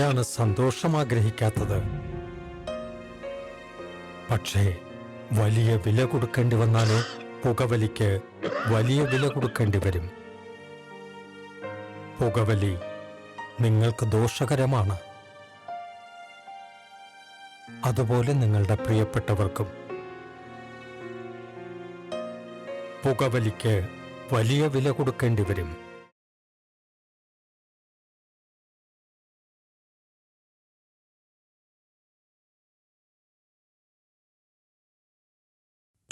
ആരാണ് സന്തോഷം ആഗ്രഹിക്കാത്തത്? പക്ഷേ വലിയ വില കൊടുക്കേണ്ടി വന്നാലോ? പുകവലിക്ക് വലിയ വില കൊടുക്കേണ്ടി വരും. പുകവലി നിങ്ങൾക്ക് ദോഷകരമാണ്. അതുപോലെ നിങ്ങളുടെ പ്രിയപ്പെട്ടവർക്കും. പുകവലിക്ക് വലിയ വില കൊടുക്കേണ്ടി വരും.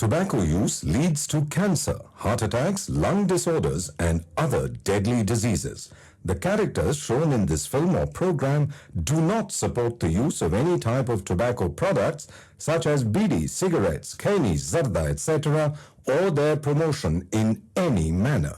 Tobacco use leads to cancer, heart attacks, lung disorders, and other deadly diseases. The characters shown in this film or program do not support the use of any type of tobacco products such as bidi, cigarettes, khaini, zarda, etc., or their promotion in any manner.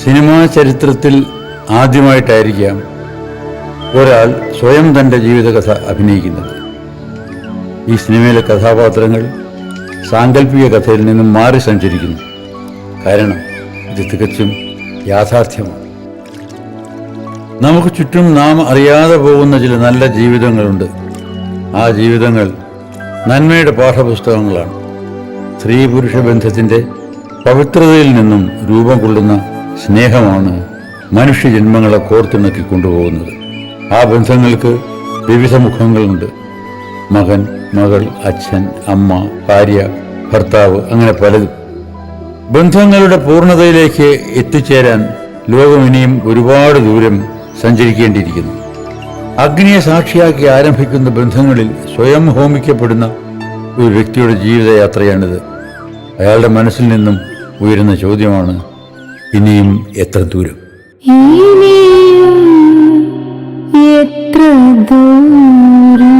Cinema ചരിത്രത്തിൽ ആദ്യമായിട്ടായിരിക്കാം ഒരാൾ സ്വയം തൻ്റെ ജീവിതകഥ അഭിനയിക്കുന്നത്. ഈ സിനിമയിലെ കഥാപാത്രങ്ങൾ സാങ്കല്പിക കഥയിൽ നിന്നും മാറി സഞ്ചരിക്കുന്നു. കാരണം ഇത് തികച്ചും യാഥാർത്ഥ്യമാണ്. നമുക്ക് ചുറ്റും നാം അറിയാതെ പോകുന്ന ചില നല്ല ജീവിതങ്ങളുണ്ട്. ആ ജീവിതങ്ങൾ നന്മയുടെ പാഠപുസ്തകങ്ങളാണ്. സ്ത്രീ പുരുഷ ബന്ധത്തിൻ്റെ പവിത്രതയിൽ നിന്നും രൂപം കൊള്ളുന്ന സ്നേഹമാണ് മനുഷ്യജന്മങ്ങളെ കോർത്തിണക്കി കൊണ്ടുപോകുന്നത്. ആ ബന്ധങ്ങൾക്ക് വിവിധ മുഖങ്ങളുണ്ട്. മകൻ, മകൾ, അച്ഛൻ, അമ്മ, ഭാര്യ, ഭർത്താവ്, അങ്ങനെ പലതും. ബന്ധങ്ങളുടെ പൂർണ്ണതയിലേക്ക് എത്തിച്ചേരാൻ ലോകം ഇനിയും ഒരുപാട് ദൂരം സഞ്ചരിക്കേണ്ടിയിരിക്കുന്നു. അഗ്നിയെ സാക്ഷിയാക്കി ആരംഭിക്കുന്ന ബന്ധങ്ങളിൽ സ്വയം ഹോമിക്കപ്പെടുന്ന ഒരു വ്യക്തിയുടെ ജീവിതയാത്രയാണിത്. അയാളുടെ മനസ്സിൽ നിന്നും ഉയരുന്ന ചോദ്യമാണ്, ഇനിയും എത്ര ദൂരം? എത്ര ദൂരം?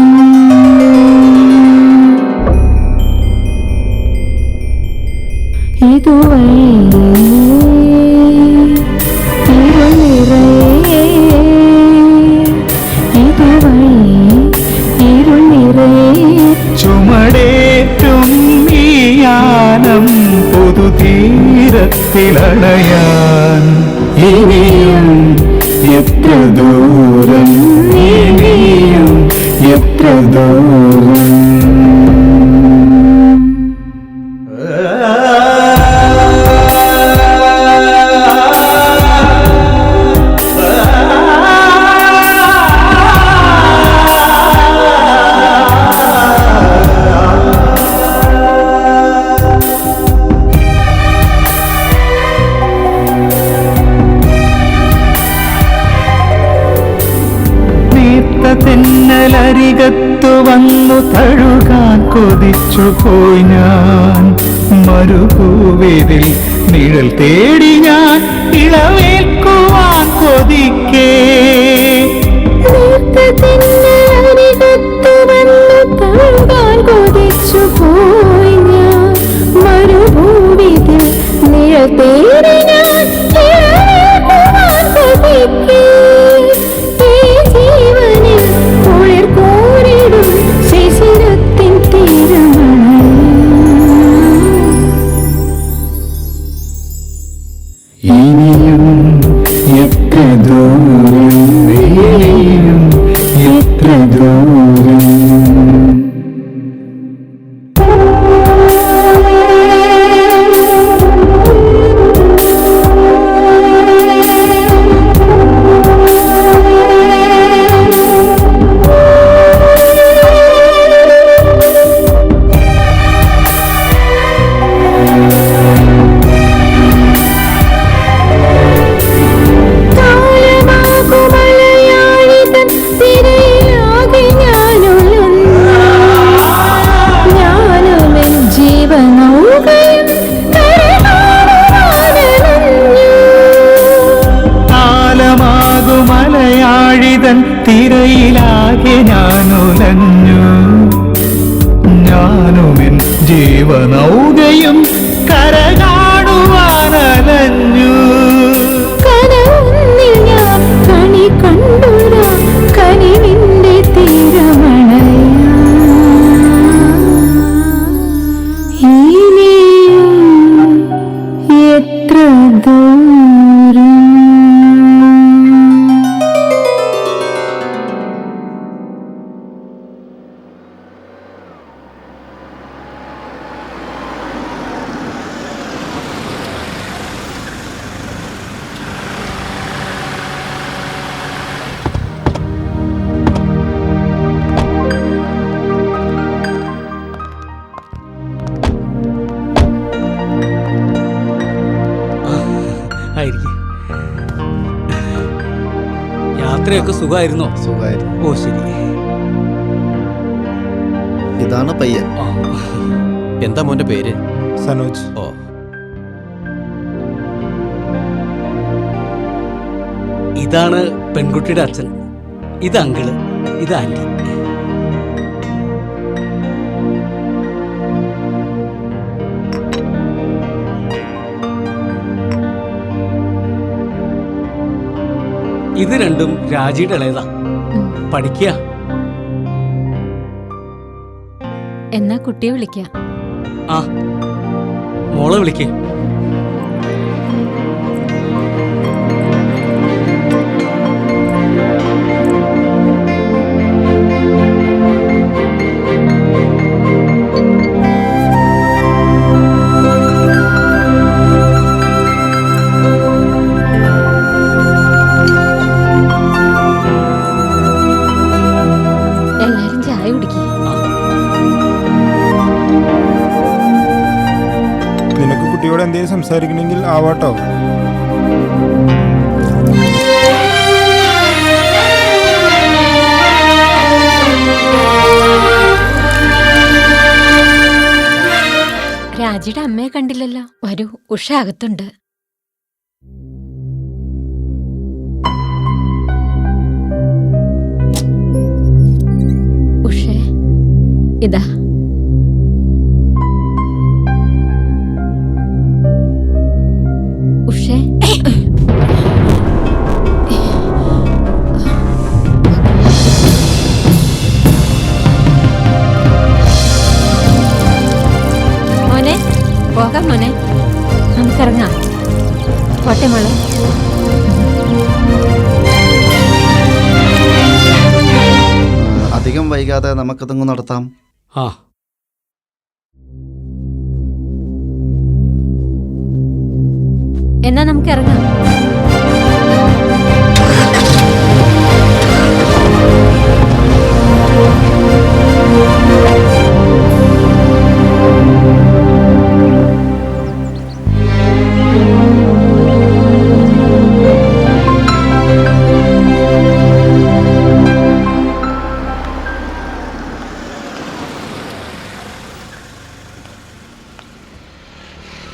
ഇതുവഴി ഇരുളിറയെ, ഇതുവഴി ഇരുളിറയെ. ചുമടേറ്റും ഈ യാനം പൊതുതീരത്തിലണയാൻ ഇനിയും എത്ര ദൂരം, ഇനിയും എത്ര ദൂരം? കൊതിച്ചു പോയി ഞാൻ. മരുഭൂവിതിൽ നിഴൽ തേടി ഞാൻ ഇളവേൽക്കുവാൻ കൊതിക്കേ. കൊതിച്ചു പോയി ഞാൻ മരുഭൂവിതിൽ നിഴൽ തേടി ഞാൻ ഇളവേൽക്കുവാൻ കൊതിക്കേ. ഈ ജീവനിൽ കുളിർ കോരിടും ശിശിരത്തിൻ തീരമണൽ. ഇനിയും എത്ര ദൂരം, ഇനിയും എത്ര ദൂരം. മലയാഴിതൻ തിരയിലാകെ ഞാനുലഞ്ഞു. ഞാനുമെൻ ജീവനൗകയും കര കാണുവാനലഞ്ഞു. കനവൊന്നിൽ ഞാൻ കണി കണ്ടുരാ കനിവിന്റെ തീരമണയ. ഇനിയും എത്ര ദൂരം. യാത്രയൊക്കെ സുഖമായിരുന്നോ? സുഖമായിരുന്നു. ഓ ശരി. ഇതാണ് പയ്യൻ. എന്താ മോന്റെ പേര്? സനോജ്. ഓ, ഇതാണ് പെൺകുട്ടിയുടെ അച്ഛൻ. ഇത് അങ്കിള്, ഇത് ആന്റി. ഇത് രണ്ടും രാജിയുടെ ഇളയതാ. പഠിക്കുക. എന്നാ കുട്ടിയെ വിളിക്കാം. ആ, മോളെ വിളിക്കേ. എല്ലാരും ചായ കുടിക്കേ. നിനക്ക് കുട്ടിയോട് എന്തെങ്കിലും സംസാരിക്കണമെങ്കിൽ ആവാട്ടോ. രാജിയുടെ അമ്മയെ കണ്ടില്ലല്ലോ. വരൂ, ഉഷ അകത്തുണ്ട്. ഉഷേ, ഇതാ. ഉഷേ, മോനെ പോകാം. മോനെ നമുക്കിറങ്ങാം. പോട്ടെ മോളെ. അധികം വൈകാതെ നമുക്കതങ്ങ് നടത്താം. ആ, എന്നാ നമുക്കിറങ്ങാം.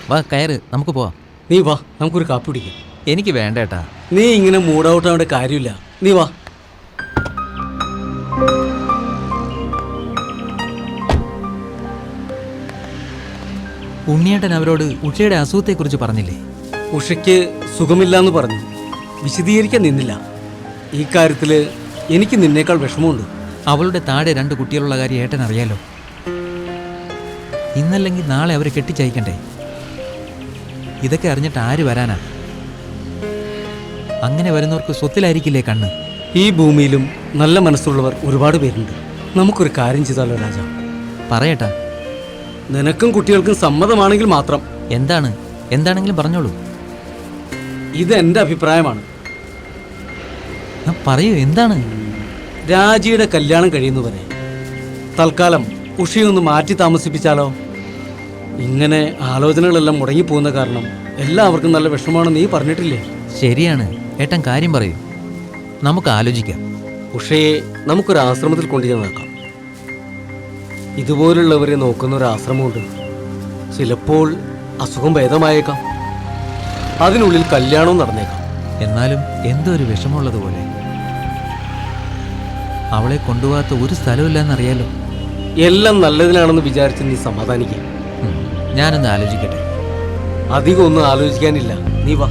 വാ കയറ്, നമുക്ക് പോവാം. നീ വാ, നമുക്കൊരു കാപ്പി പിടിക്കാം. എനിക്ക് വേണ്ട ഏട്ടാ. നീ ഇങ്ങനെ മൂഡ് ഔട്ട് ആവേണ്ട കാര്യമില്ല. നീ വാ. ഉണ്ണിയേട്ടൻ അവരോട് ഉഷയുടെ അസുഖത്തെക്കുറിച്ച് പറഞ്ഞില്ലേ? ഉഷയ്ക്ക് സുഖമില്ലാന്ന് പറഞ്ഞു. വിശദീകരിക്കാൻ നിന്നില്ല. ഈ കാര്യത്തിൽ എനിക്ക് നിന്നേക്കാൾ വിഷമമുണ്ട്. അവളുടെ താഴെ 2 കുട്ടികളുള്ള കാര്യം ഏട്ടൻ അറിയാലോ. ഇന്നല്ലെങ്കിൽ നാളെ അവരെ കെട്ടിച്ചയക്കണ്ടേ? ഇതൊക്കെ അറിഞ്ഞിട്ട് ആര് വരാനാ? അങ്ങനെ വരുന്നവർക്ക് സ്വത്തിലായിരിക്കില്ലേ കണ്ണ്? ഈ ഭൂമിയിലും നല്ല മനസ്സുള്ളവർ ഒരുപാട് പേരുണ്ട്. നമുക്കൊരു കാര്യം ചെയ്താലോ രാജ? പറയട്ടാ. നിനക്കും കുട്ടികൾക്കും സമ്മതമാണെങ്കിൽ മാത്രം. എന്താണെങ്കിലും പറഞ്ഞോളൂ. ഇത് എൻ്റെ അഭിപ്രായമാണ്. പറയൂ, എന്താണ്? രാജിയുടെ കല്യാണം കഴിയുന്നവരെ തൽക്കാലം ഉഷയൊന്ന് മാറ്റി താമസിപ്പിച്ചാലോ? ഇങ്ങനെ ആലോചനകളെല്ലാം മുടങ്ങിപ്പോകുന്ന കാരണം എല്ലാവർക്കും നല്ല വിഷമമാണെന്ന് നീ പറഞ്ഞിട്ടില്ലേ? ശരിയാണ്. ഏട്ടൻ കാര്യം പറയൂ, നമുക്ക് ആലോചിക്കാം. ഉഷയെ നമുക്കൊരു ആശ്രമത്തിൽ കൊണ്ടുചെന്ന് നോക്കാം. ഇതുപോലുള്ളവരെ നോക്കുന്ന ഒരു ആശ്രമമുണ്ട്. ചിലപ്പോൾ അസുഖം ഭേദമായേക്കാം. അതിനുള്ളിൽ കല്യാണവും നടന്നേക്കാം. എന്നാലും എന്തോ ഒരു വിഷമമുള്ളതുപോലെ. അവളെ കൊണ്ടുപോകാത്ത ഒരു സ്ഥലമില്ലെന്നറിയാലോ. എല്ലാം നല്ലതിനാണെന്ന് വിചാരിച്ച് നീ സമാധാനിക്കുക. ഞാനൊന്ന് ആലോചിക്കട്ടെ. അധികം ഒന്നും ആലോചിക്കാനില്ല. നീ വാ.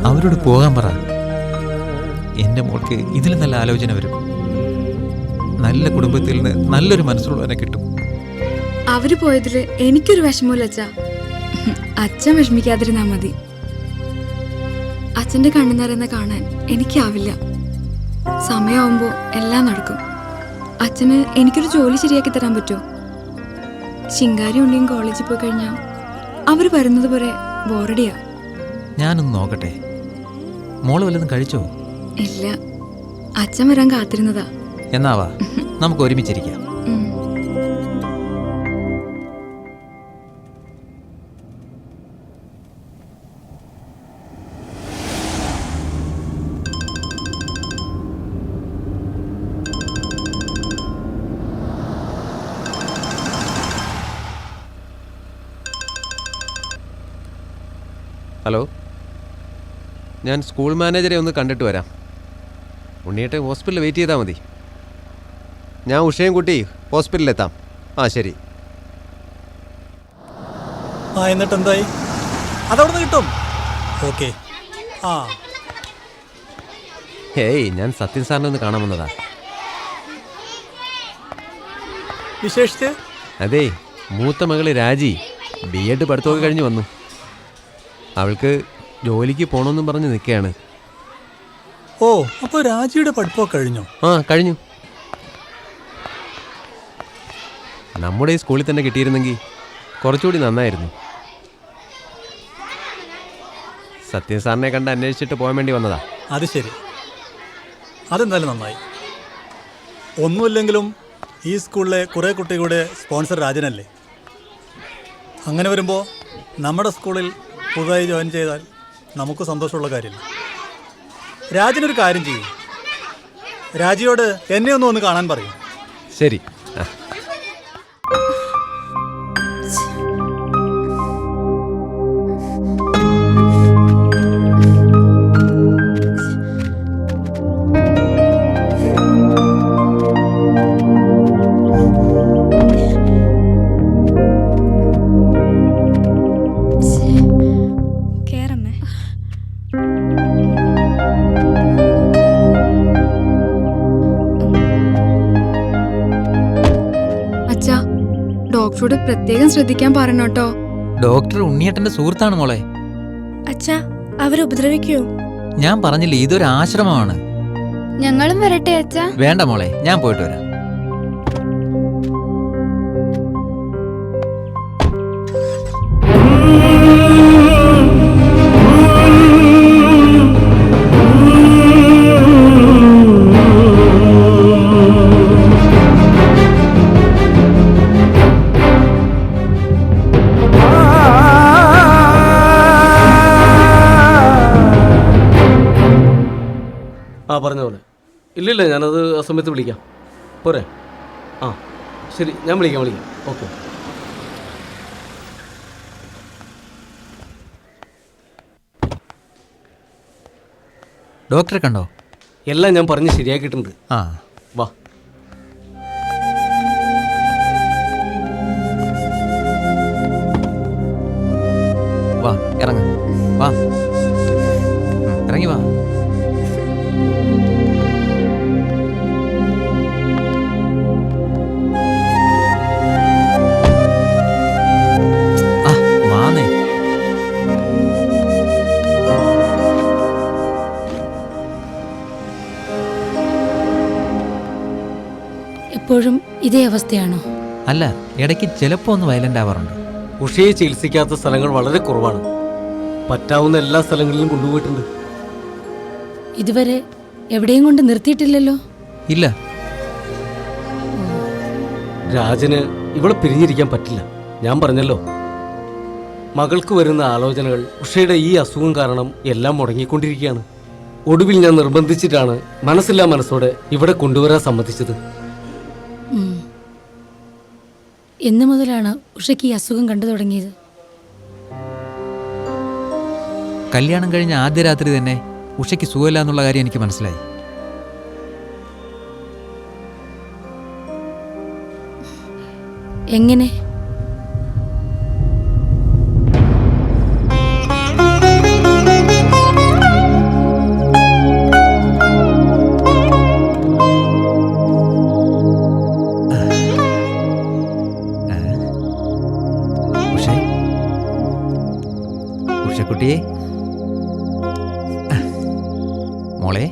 അവരോട് പോകാൻ പറ. എൻ്റെ മോൾക്ക് ഇതിൽ നല്ല ആലോചന വരും. നല്ല കുടുംബത്തിൽ നിന്ന് നല്ലൊരു മനസ്സുള്ളവനെ കിട്ടും. അവര് പോയതില് എനിക്കൊരു വിഷമമില്ല അച്ഛാ. അച്ഛൻ വിഷമിക്കാതിരുന്നാ മതി. അച്ഛന്റെ കണ്ണു നിറയുന്ന കാണാൻ എനിക്കാവില്ല. സമയമാവുമ്പോ എല്ലാം നടക്കും. അച്ഛന് എനിക്കൊരു ജോലി ശരിയാക്കി തരാൻ പറ്റുമോ? ശിങ്കാരി ഉണ്ടിയും കോളേജിൽ പോയി കഴിഞ്ഞാൽ അവര് വരുന്നത് പോലെ ബോറടിയാ. ഞാനൊന്ന് നോക്കട്ടെ. മോള് വല്ലതും കഴിച്ചോ? ഇല്ല, അച്ഛൻ വരാൻ കാത്തിരുന്നതാ. എന്നാവാ, നമുക്ക് ഒരുമിച്ചിരിക്കാം. ഹലോ, ഞാൻ സ്കൂൾ മാനേജറെ ഒന്ന് കണ്ടിട്ട് വരാം. ഉണ്ണിയേട്ടൻ ഹോസ്പിറ്റലിൽ വെയിറ്റ് ചെയ്താൽ മതി. ഞാൻ ഉഷയും കൂട്ടി ഹോസ്പിറ്റലിലെത്താം. ആ ശരി. എന്നിട്ട് എന്തായി? അതവിടുന്ന് കിട്ടും. ഓക്കെ. ഹേയ്, ഞാൻ സത്യൻ സാറിനെ ഒന്ന് കാണാൻ വന്നതാ. വിശേഷിച്ച്? അതെ, മൂത്ത മകള് രാജി BEd പഠിത്തമൊക്കെ കഴിഞ്ഞ് വന്നു. അവൾക്ക് ജോലിക്ക് പോകണമെന്നും പറഞ്ഞ് നിൽക്കുകയാണ്. ഓ, അപ്പോൾ രാജിയുടെ പഠിപ്പൊക്കെ കഴിഞ്ഞോ? ആ, കഴിഞ്ഞു. നമ്മുടെ ഈ സ്കൂളിൽ തന്നെ കിട്ടിയിരുന്നെങ്കിൽ കുറച്ചുകൂടി നന്നായിരുന്നു. സത്യൻ സാറിനെ കണ്ട് അന്വേഷിച്ചിട്ട് പോകാൻ വേണ്ടി വന്നതാ. അത് ശരി, അതെന്തായാലും നന്നായി. ഒന്നുമില്ലെങ്കിലും ഈ സ്കൂളിലെ കുറേ കുട്ടികളുടെ സ്പോൺസർ രാജനല്ലേ. അങ്ങനെ വരുമ്പോൾ നമ്മുടെ സ്കൂളിൽ പുതുതായി ജോയിൻ ചെയ്താൽ നമുക്ക് സന്തോഷമുള്ള കാര്യമില്ല. രാജിനൊരു കാര്യം ചെയ്യും, രാജിയോട് എന്നെ ഒന്ന് കാണാൻ പറയും. ശരി. ഡോക്ടറോട് പ്രത്യേകം ശ്രദ്ധിക്കാൻ പറഞ്ഞോട്ടോ. ഡോക്ടർ ഉണ്ണിയേട്ടന്റെ സുഹൃത്താണ് മോളെ. അച്ഛാ, അവരുപദ്രവിക്കോ? ഞാൻ പറഞ്ഞില്ലേ, ഇതൊരു ആശ്രമമാണ്. ഞങ്ങളും വരട്ടെ അച്ഛാ? വേണ്ട മോളെ, ഞാൻ പോയിട്ട് വരാം. പറഞ്ഞ പോലെ. ഇല്ലില്ല, ഞാനത് ആ സമയത്ത് വിളിക്കാം. പോരെ? ആ ശരി, ഞാൻ വിളിക്കാം. ഓക്കെ. ഡോക്ടറെ കണ്ടോ? എല്ലാം ഞാൻ പറഞ്ഞ് ശരിയാക്കിയിട്ടുണ്ട്. ആ വാ. വാ ഇറങ്ങ, വാ ഇറങ്ങി വാ. വാന്നേ. എപ്പോഴും ഇതേ അവസ്ഥയാണോ? അല്ല, ഇടയ്ക്ക് ചിലപ്പോൾ ഒന്ന് വയലന്റ് ആവാറുണ്ട്. ഉഷയെ ചികിത്സിക്കാത്ത സ്ഥലങ്ങൾ വളരെ കുറവാണ്. പറ്റാവുന്ന എല്ലാ സ്ഥലങ്ങളിലും കൊണ്ടുപോയിട്ടുണ്ട്. ഇതുവരെ എവിടെയും കൊണ്ട് നിർത്തിയിട്ടില്ലല്ലോ? ഇല്ല. രാജന് ഇവളെ പിരിഞ്ഞിരിക്കാൻ പറ്റില്ല. ഞാൻ പറഞ്ഞല്ലോ, മകൾക്ക് വരുന്ന ആലോചനകൾ ഉഷയുടെ ഈ അസുഖം കാരണം എല്ലാം മുടങ്ങിക്കൊണ്ടിരിക്കുകയാണ്. ഒടുവിൽ ഞാൻ നിർബന്ധിച്ചിട്ടാണ് മനസ്സില്ലാ മനസ്സോടെ ഇവിടെ കൊണ്ടുവരാൻ സമ്മതിച്ചത്. എന്നു മുതലാണ് ഉഷയ്ക്ക് ഈ അസുഖം കണ്ടു തുടങ്ങിയത്? കല്യാണം കഴിഞ്ഞ ആദ്യ രാത്രി തന്നെ ഉഷയ്ക്ക് സുഖമില്ല എന്നുള്ള കാര്യം എനിക്ക് മനസ്സിലായി. എങ്ങനെ? ഉഷക്കുട്ടിയെ, മോളെ,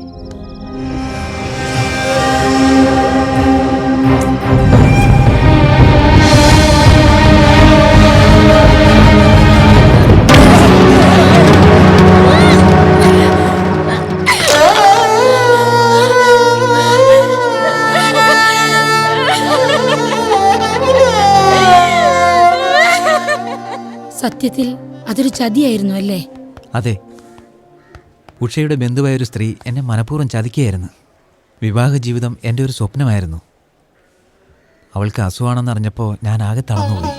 സത്യത്തിൽ അതൊരു ചതിയായിരുന്നു അല്ലേ? അതെ. ഉഷയുടെ ബന്ധുവായൊരു സ്ത്രീ എന്നെ മനഃപൂർവ്വം ചതിക്കുകയായിരുന്നു. വിവാഹ ജീവിതം എൻ്റെ ഒരു സ്വപ്നമായിരുന്നു. അവൾക്ക് അസുഖമാണെന്ന് അറിഞ്ഞപ്പോൾ ഞാൻ ആകെ തളർന്നുപോയി.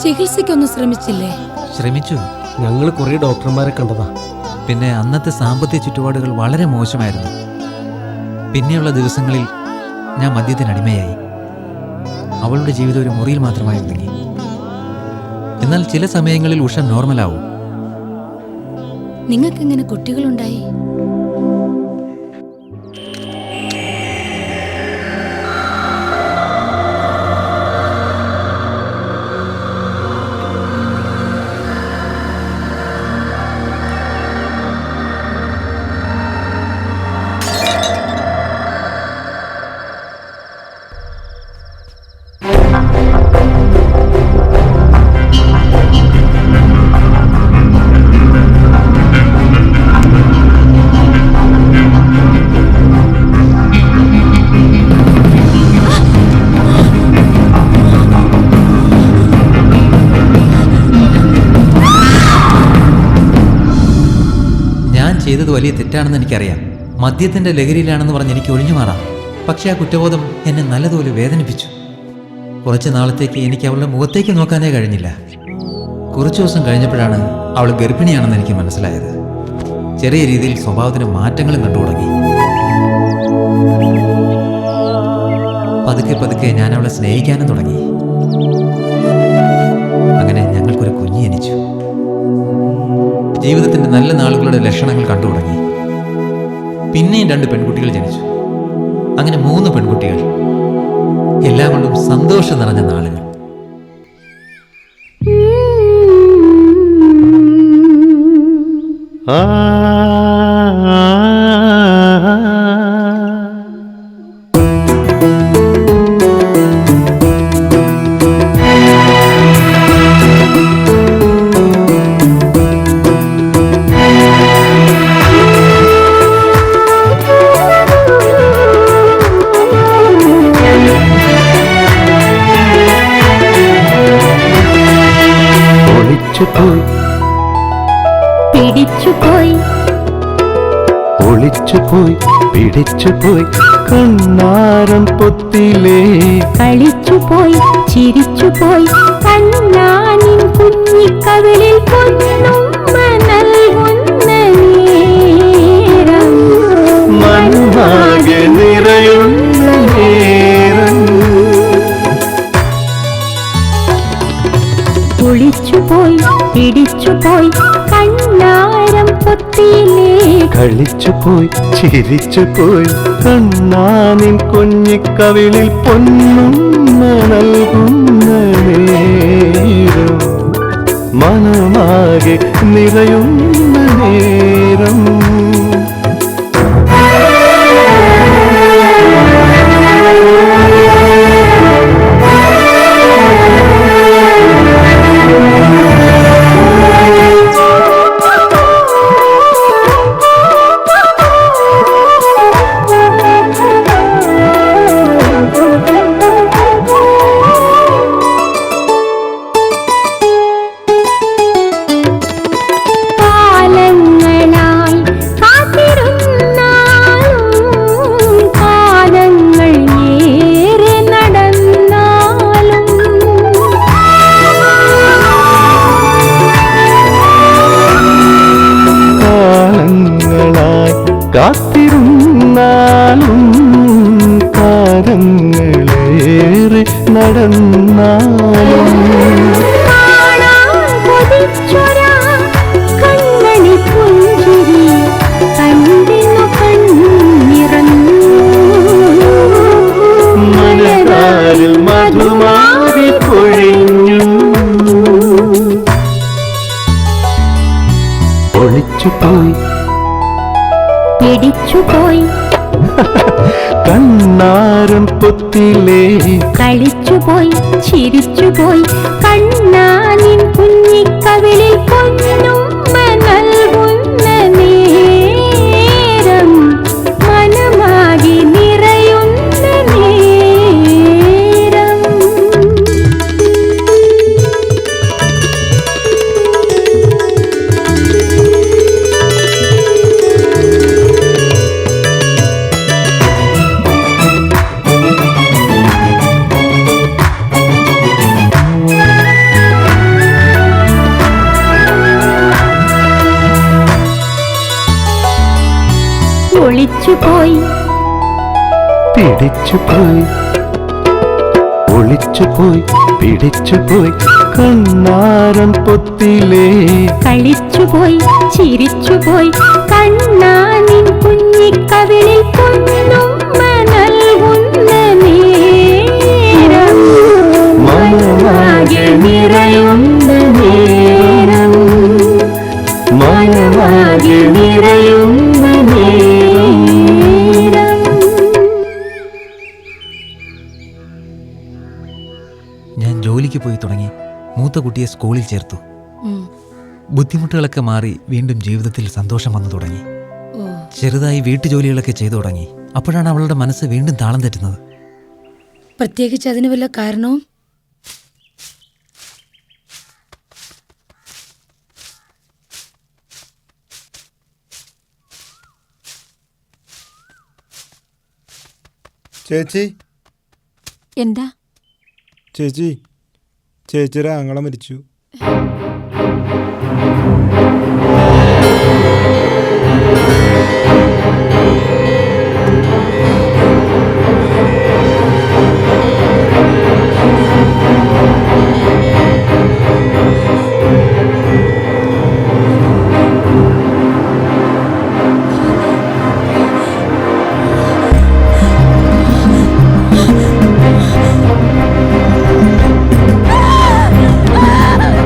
ചികിത്സയ്ക്കൊന്നും ശ്രമിച്ചില്ലേ? ശ്രമിച്ചു. ഞങ്ങൾ കുറേ ഡോക്ടർമാരെ കണ്ടതാ. പിന്നെ അന്നത്തെ സാമ്പത്തിക ചുറ്റുപാടുകൾ വളരെ മോശമായിരുന്നു. പിന്നെയുള്ള ദിവസങ്ങളിൽ ഞാൻ മദ്യത്തിനടിമയായി. അവളുടെ ജീവിതം ഒരു മുറിയിൽ മാത്രമായി ഒതുങ്ങി. എന്നാൽ ചില സമയങ്ങളിൽ ഉഷ നോർമലാവും. നിങ്ങൾക്കെങ്ങനെ കുട്ടികളുണ്ടായി? ചെയ്തത് വലിയ തെറ്റാണെന്ന് എനിക്കറിയാം. മദ്യത്തിൻ്റെ ലഹരിയിലാണെന്ന് പറഞ്ഞ് എനിക്ക് ഒഴിഞ്ഞു മാറാം. പക്ഷേ ആ കുറ്റബോധം എന്നെ നല്ലതുപോലെ വേദനിപ്പിച്ചു. കുറച്ച് നാളത്തേക്ക് എനിക്ക് അവളുടെ മുഖത്തേക്ക് നോക്കാനേ കഴിഞ്ഞില്ല. കുറച്ചു ദിവസം കഴിഞ്ഞപ്പോഴാണ് അവൾ ഗർഭിണിയാണെന്ന് എനിക്ക് മനസ്സിലായത്. ചെറിയ രീതിയിൽ സ്വഭാവത്തിന് മാറ്റങ്ങളും കണ്ടു തുടങ്ങി. പതുക്കെ പതുക്കെ ഞാൻ അവളെ സ്നേഹിക്കാനും തുടങ്ങി. അങ്ങനെ ഞങ്ങൾക്കൊരു കുഞ്ഞ് ജനിച്ചു. ജീവിതത്തിൻ്റെ നല്ല നാളുകളുടെ ലക്ഷണങ്ങൾ കണ്ടു തുടങ്ങി. പിന്നെയും 2 പെൺകുട്ടികൾ ജനിച്ചു. അങ്ങനെ 3 പെൺകുട്ടികൾ. എല്ലാം കൊണ്ടും സന്തോഷം നിറഞ്ഞ നാളുകൾ. പിടിച്ചുപോയി ഒളിച്ചുപോയി പിടിച്ചുപോയി കണ്ണാരം പൊത്തിലേ കളിച്ചുപോയി ചിരിച്ചുപോയി കണ്ണാനിൻ കുഞ്ഞിക്കവിളിൽ പൊന്നുമ്മ നൽകുന്ന നേരം മണ്ണാകെ നിറയുന്ന നേരം ഒളിച്ചുപോയി പിടിച്ചുപോയി കണ്ണാരം പൊത്തിലേ കളിച്ചുപോയി ചിരിച്ചുപോയി കണ്ണാനിൻ കുഞ്ഞിക്കവിളിൽ പൊന്നുമ്മ നൽകുന്ന നേരം മനമാകെ നിറയുന്ന നേരം കാത്തിരുന്നാലും കാലങ്ങളേറെ നടന്നാലും മനതാരിൽ മധുമാരി പൊഴിഞ്ഞു ഒളിച്ചുപോയി പിടിച്ചുപോയി കണ്ണാരം പൊത്തിലേ കളിച്ചുപോയി ചിരിച്ചുപോയി കണ്ണാനിൻ കുഞ്ഞിക്കവിളിൽ പൊന്നുമ്മ നൽകുന്ന നേരം മനമാകെ നിറയുന്ന നേരം ഒളിച്ചുപോയി പിടിച്ചുപോയി ഒളിച്ചുപോയി പിടിച്ചുപോയി കണ്ണാരം പൊത്തിലേ കളിച്ചുപോയി ചിരിച്ചുപോയി കണ്ണാനിൻ കുഞ്ഞിക്കവിളിൽ പൊന്നുമ്മ നൽകുന്ന നേരം മനമാകെ നിറയുന്ന നേരം മനമാകെ നിറയുന്ന നേരം ഞാൻ ജോലിക്ക് പോയി തുടങ്ങി. മൂത്ത കുട്ടിയെ സ്കൂളിൽ ചേർത്തു. ബുദ്ധിമുട്ടുകളൊക്കെ മാറി വീണ്ടും ജീവിതത്തിൽ സന്തോഷം വന്നു തുടങ്ങി. ചെറുതായി വീട്ടുജോലികളൊക്കെ ചെയ്തു തുടങ്ങി. അപ്പോഴാണ് അവളുടെ മനസ്സ് വീണ്ടും താളം തെറ്റുന്നത്. പ്രത്യേകിച്ച് അതിന് വല്ല കാരണവും? ചേച്ചി എന്താ ചേച്ചി ചേച്ചിയുടെ ആങ്ങളെ മരിച്ചു. ആ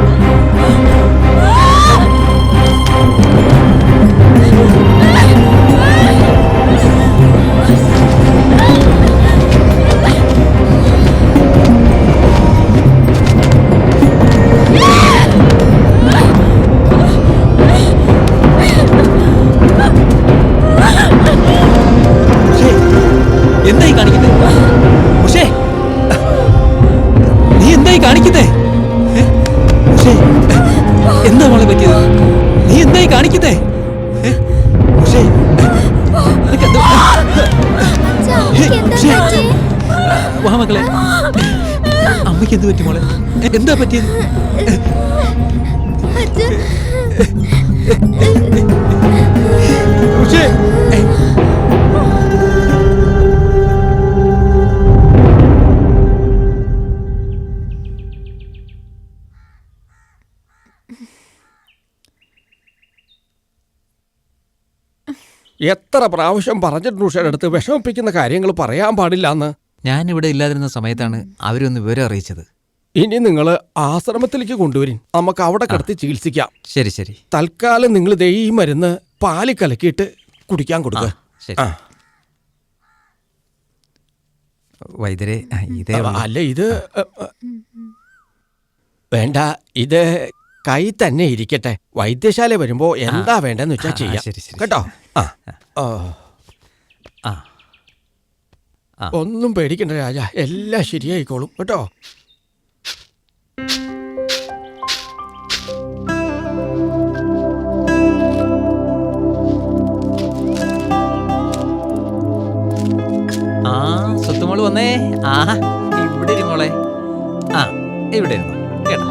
വാ മക്കളെ. അമ്മയ്ക്ക് എന്ത് പറ്റി മോളെ? എന്താ പറ്റിയത്? ഉഷേ, എത്ര പ്രാവശ്യം പറഞ്ഞിട്ടുണ്ട് ഉഷയുടെ അടുത്ത് വിഷമിപ്പിക്കുന്ന കാര്യങ്ങൾ പറയാൻ പാടില്ല എന്ന്. ഞാനിവിടെ ഇല്ലാതിരുന്ന സമയത്താണ് അവരൊന്ന് വിവരം അറിയിച്ചത്. ഇനി നിങ്ങൾ ആശ്രമത്തിലേക്ക് കൊണ്ടുവരും, നമുക്ക് അവിടെ കിടത്തി ചികിത്സിക്കാം. ശരി ശരി. തൽക്കാലം നിങ്ങൾ ദേ ഈ മരുന്ന് പാലിൽ കലക്കിയിട്ട് കുടിക്കാൻ കൊടുക്കുക. ശരി. വൈദ്യരെ ഇതേ അല്ല ഇത് വേണ്ട, ഇത് കൈ തന്നെ ഇരിക്കട്ടെ. വൈദ്യശാല വരുമ്പോ എന്താ വേണ്ടെന്ന് വെച്ചാൽ ചെയ്യാം. കേട്ടോ? ഒന്നും പേടിക്കണ്ട രാജ, എല്ലാം ശരിയായിക്കോളും കേട്ടോ. സ്വത്തുമോള് വന്നേ. ഇവിടെ ഇരു മോളെ. ഇവിടെ ഇരുന്നു കേട്ടോ.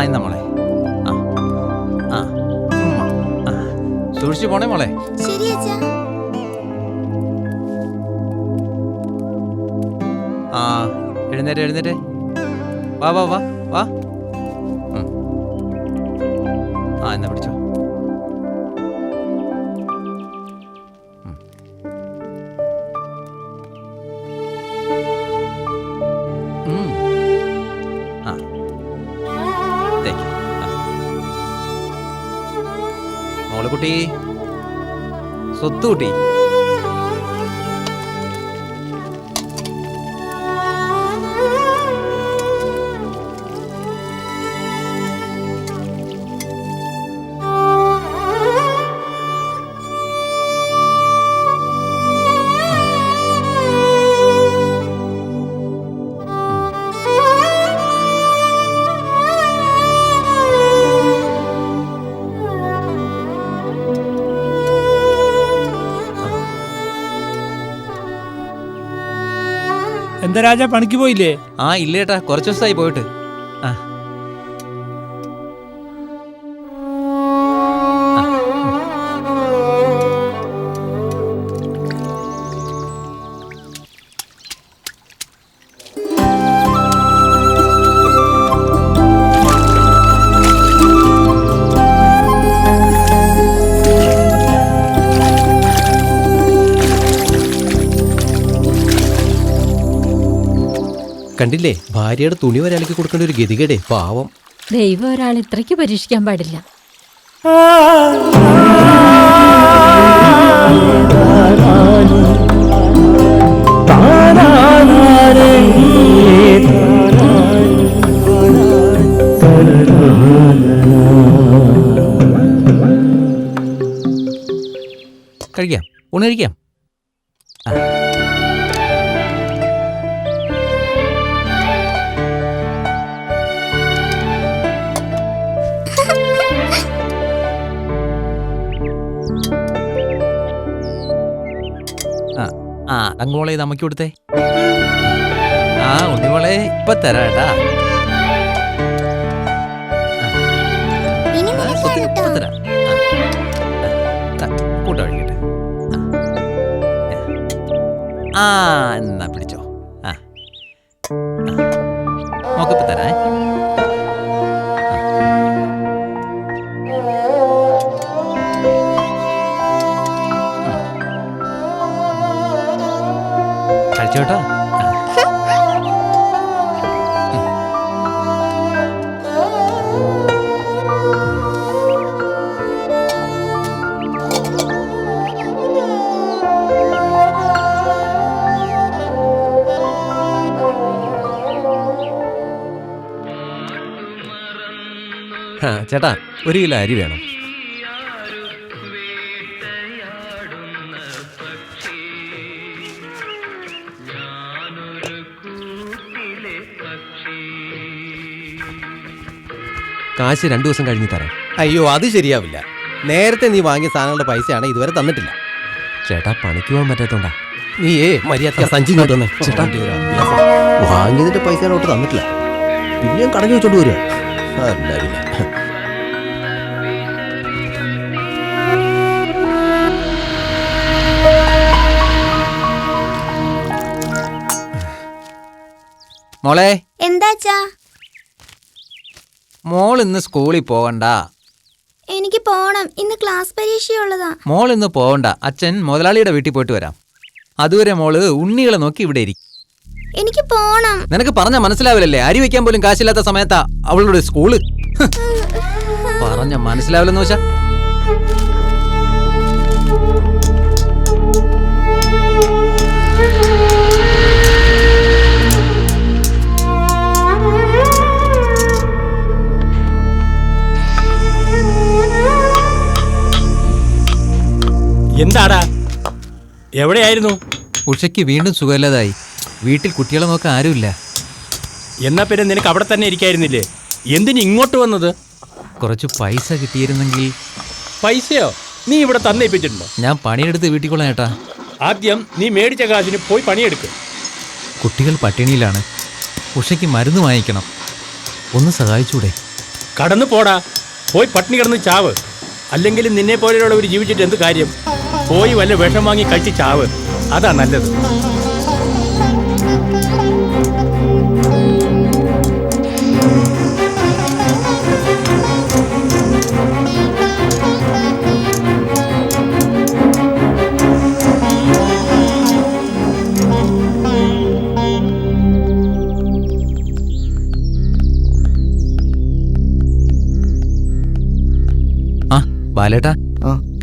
എന്നാ മോളെ. സൂക്ഷിച്ചു പോണേ മോളെ. എഴുന്നേറ്റ് എഴുന്നേറ്റ്. വാ വാ വാ വാ. എന്നാ പിടിച്ചോ. മോളെ കുട്ടി, സ്വത്തുകുട്ടി. എന്താ രാജ, പണിക്ക് പോയില്ലേ? ഇല്ലേട്ടാ, കുറച്ച് ദിവസമായി പോയിട്ട്. കണ്ടില്ലേ, ഭാര്യയുടെ തുണി ഒരാൾക്ക് കൊടുക്കേണ്ട ഒരു ഗതികേടേ, പാവം. ദൈവം ഒരാൾ ഇത്രയ്ക്ക് പരീക്ഷിക്കാൻ പാടില്ല. കഴിക്കാം, ഊണ് കഴിക്കാം. തങ്ങോളെ ഇത് അമ്മയ്ക്ക് കൊടുത്തേ. ഉണ്ണിമോളെ ഇപ്പൊ തരാട്ടാ. കൂട്ട കഴിക്കട്ടെ. എന്നാ പിടിച്ചോ. നോക്കിപ്പോ തരാ. കഴിച്ചോട്ടോ. ചേട്ടാ, 1 കിലോ അരി വേണം. കാശ് 2 ദിവസം കഴിഞ്ഞ് തരാം. അയ്യോ, അത് ശരിയാവില്ല. നേരത്തെ നീ വാങ്ങിയ സാധനങ്ങളുടെ പൈസയാണ് ഇതുവരെ തന്നിട്ടില്ല. ചേട്ടാ പണിക്ക് പോകാൻ പറ്റാത്തോണ്ടാ. നീയേ മര്യാദ സഞ്ചി ഇങ്ങോട്ട് വന്നേ. വാങ്ങിയതിന്റെ പൈസ ഒട്ട് തന്നിട്ടില്ല, പിന്നെയും കടഞ്ഞു വെച്ചോണ്ട് വരിക. മോളെ, എന്താച്ചാ? മോൾ ഇന്ന് സ്കൂളിൽ പോകണ്ട. എനിക്ക് പോണം, ഇന്ന് ക്ലാസ് പരീക്ഷയുള്ളതാ. മോൾ ഇന്ന് പോകണ്ട. അച്ഛൻ മുതലാളിയുടെ വീട്ടിൽ പോയിട്ട് വരാം. അതുവരെ മോള് ഉണ്ണികളെ നോക്കി ഇവിടെ ഇരിക്കും. എനിക്ക് പോണം. നിനക്ക് പറഞ്ഞ മനസ്സിലാവില്ലല്ലേ? അരി വെക്കാൻ പോലും കാശില്ലാത്ത സമയത്താ അവളുടെ സ്കൂള്. പറഞ്ഞ മനസ്സിലാവില്ലെന്ന് വെച്ചാ. എന്താടാ, എവിടെയായിരുന്നു? ഉഷയ്ക്ക് വീണ്ടും സുഖമില്ലാതായി. വീട്ടിൽ കുട്ടികളെ നോക്കാൻ ആരുമില്ല. എന്നാ പിന്നെ നിനക്ക് അവിടെ തന്നെ ഇരിക്കായിരുന്നില്ലേ? എന്തിന് ഇങ്ങോട്ട് വന്നത്? കുറച്ച് പൈസ കിട്ടിയിരുന്നെങ്കിൽ. പൈസയോ? നീ ഇവിടെ തന്നേപ്പിച്ചിട്ടുണ്ടോ? ഞാൻ പണിയെടുത്ത് വീട്ടിൽ കൊള്ളാം ചേട്ടാ. ആദ്യം നീ മേടിച്ച കാശിന് പോയി പണിയെടുക്കും. കുട്ടികൾ പട്ടിണിയിലാണ്. ഉഷയ്ക്ക് മരുന്ന് വാങ്ങിക്കണം. ഒന്ന് സഹായിച്ചൂടെ? കടന്നു പോടാ, പോയി പട്ടിണി കിടന്ന് ചാവ്. അല്ലെങ്കിൽ നിന്നെ പോലെയുള്ളവർ ജീവിച്ചിട്ട് എന്ത് കാര്യം? പോയി വല്ല വിഷം വാങ്ങി കഴിച്ച് ചാവ്, അതാ നല്ലത്. ബാലേട്ടാ,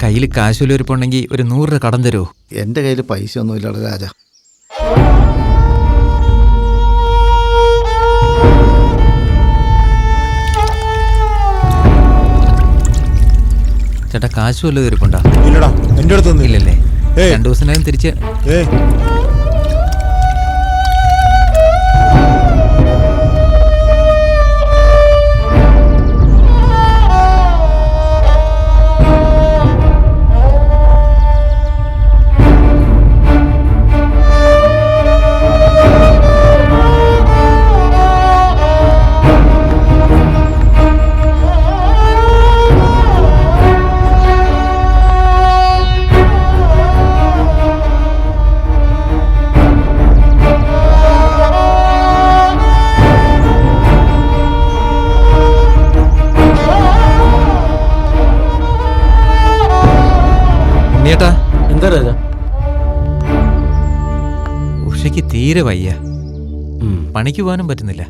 കയ്യിൽ കാശുവല്ലൊരുപ്പുണ്ടെങ്കിൽ ഒരു 100 രൂപ കടം തരുമോ? എൻ്റെ കയ്യിൽ പൈസ ഒന്നും ഇല്ലടാ രാജ. ചേട്ടാ, കാശ് വല്ലതും ഇരിപ്പുണ്ടോ? ഇല്ലടാ, എൻ്റെ അടുത്തൊന്നും ഇല്ലല്ലേ? 2 ദിവസത്തിനകം തിരിച്ച്. എന്താ രാജ? ഉഷയ്ക്ക് തീരെ വയ്യ. പണിക്ക് പോകാനും പറ്റുന്നില്ല.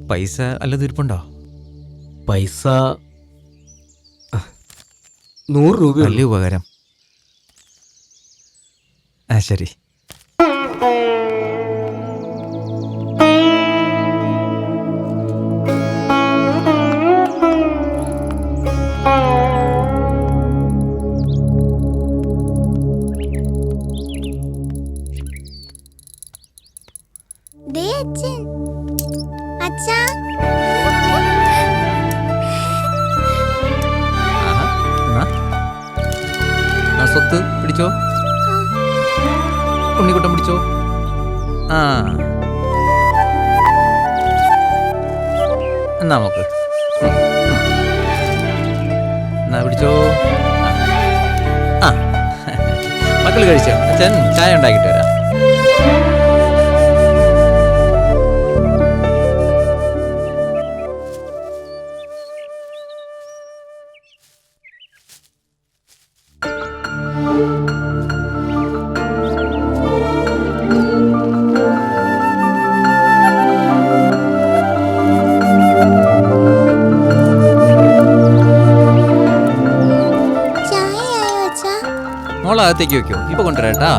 പൈസ അല്ലത് ഇരിപ്പുണ്ടോ? പൈസ 100 രൂപ. വലിയ ഉപകാരം. ആ ശരി. സ്വത്ത് പിടിച്ചോ, ഉണ്ണിക്കുട്ടം പിടിച്ചോ. ആ എന്നാ നമുക്ക് എന്നാ പിടിച്ചോ. ആ മക്കൾ കഴിച്ചോ? അച്ഛൻ ചായ ഉണ്ടാക്കിയിട്ട് വരാം. മോളകത്തേക്ക് വെക്കോ, ഇപ്പൊ കൊണ്ടുവരാട്ടാ.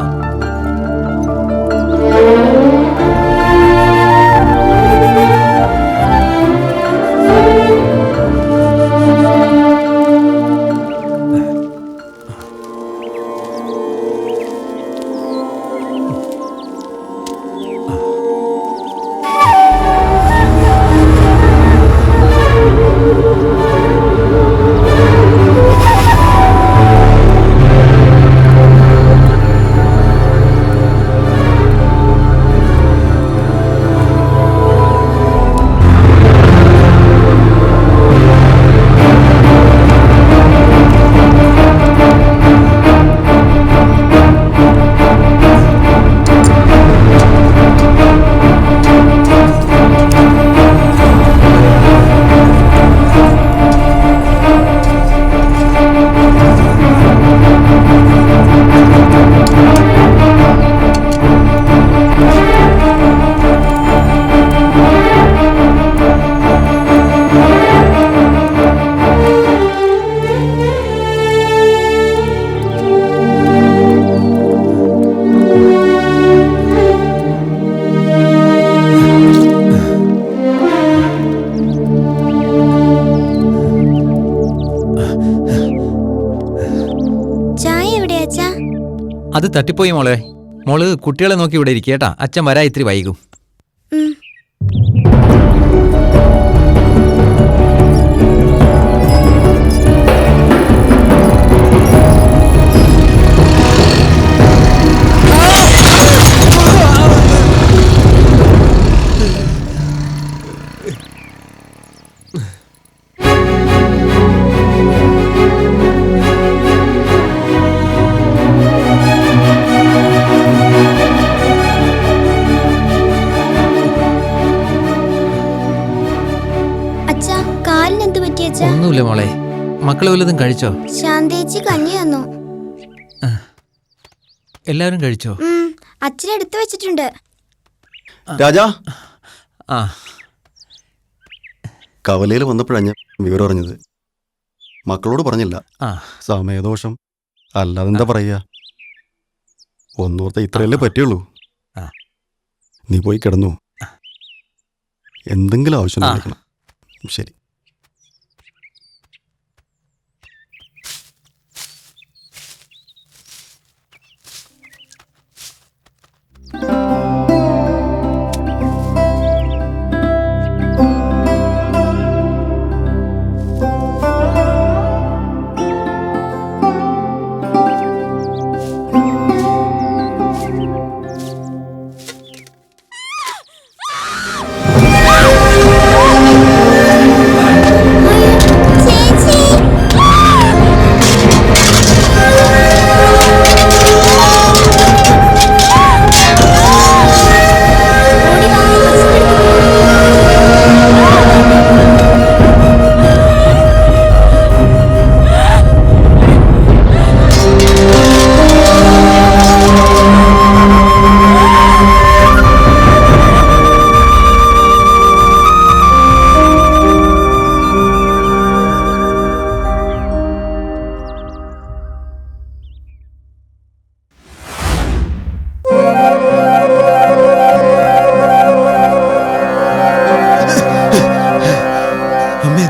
അത് തട്ടിപ്പോയി മോളെ. മോള് കുട്ടികളെ നോക്കി ഇവിടെ ഇരിക്കുക കേട്ടാ. അച്ഛൻ വരാ ഇത്തിരി വൈകും. ഒന്നുമില്ല മോളെ. മക്കള് വല്ലതും കഴിച്ചോ? ശാന്തേച്ചി കഞ്ഞി തന്നു. എല്ലാവരും കഴിച്ചോ? അച്ഛനെടുത്ത് വെച്ചിട്ടുണ്ട്. രാജാ, ആ കവലയിൽ വന്നപ്പോഴാണ് ഞാൻ വിവരം അറിഞ്ഞത്. മക്കളോട് പറഞ്ഞില്ല. സമയദോഷം അല്ലാതെന്താ പറയാ. ഒന്നോർത്ത ഇത്രയല്ലേ പറ്റുള്ളൂ. നീ പോയി കിടന്നു. എന്തെങ്കിലും ആവശ്യം വിളിക്കണം. ശരി.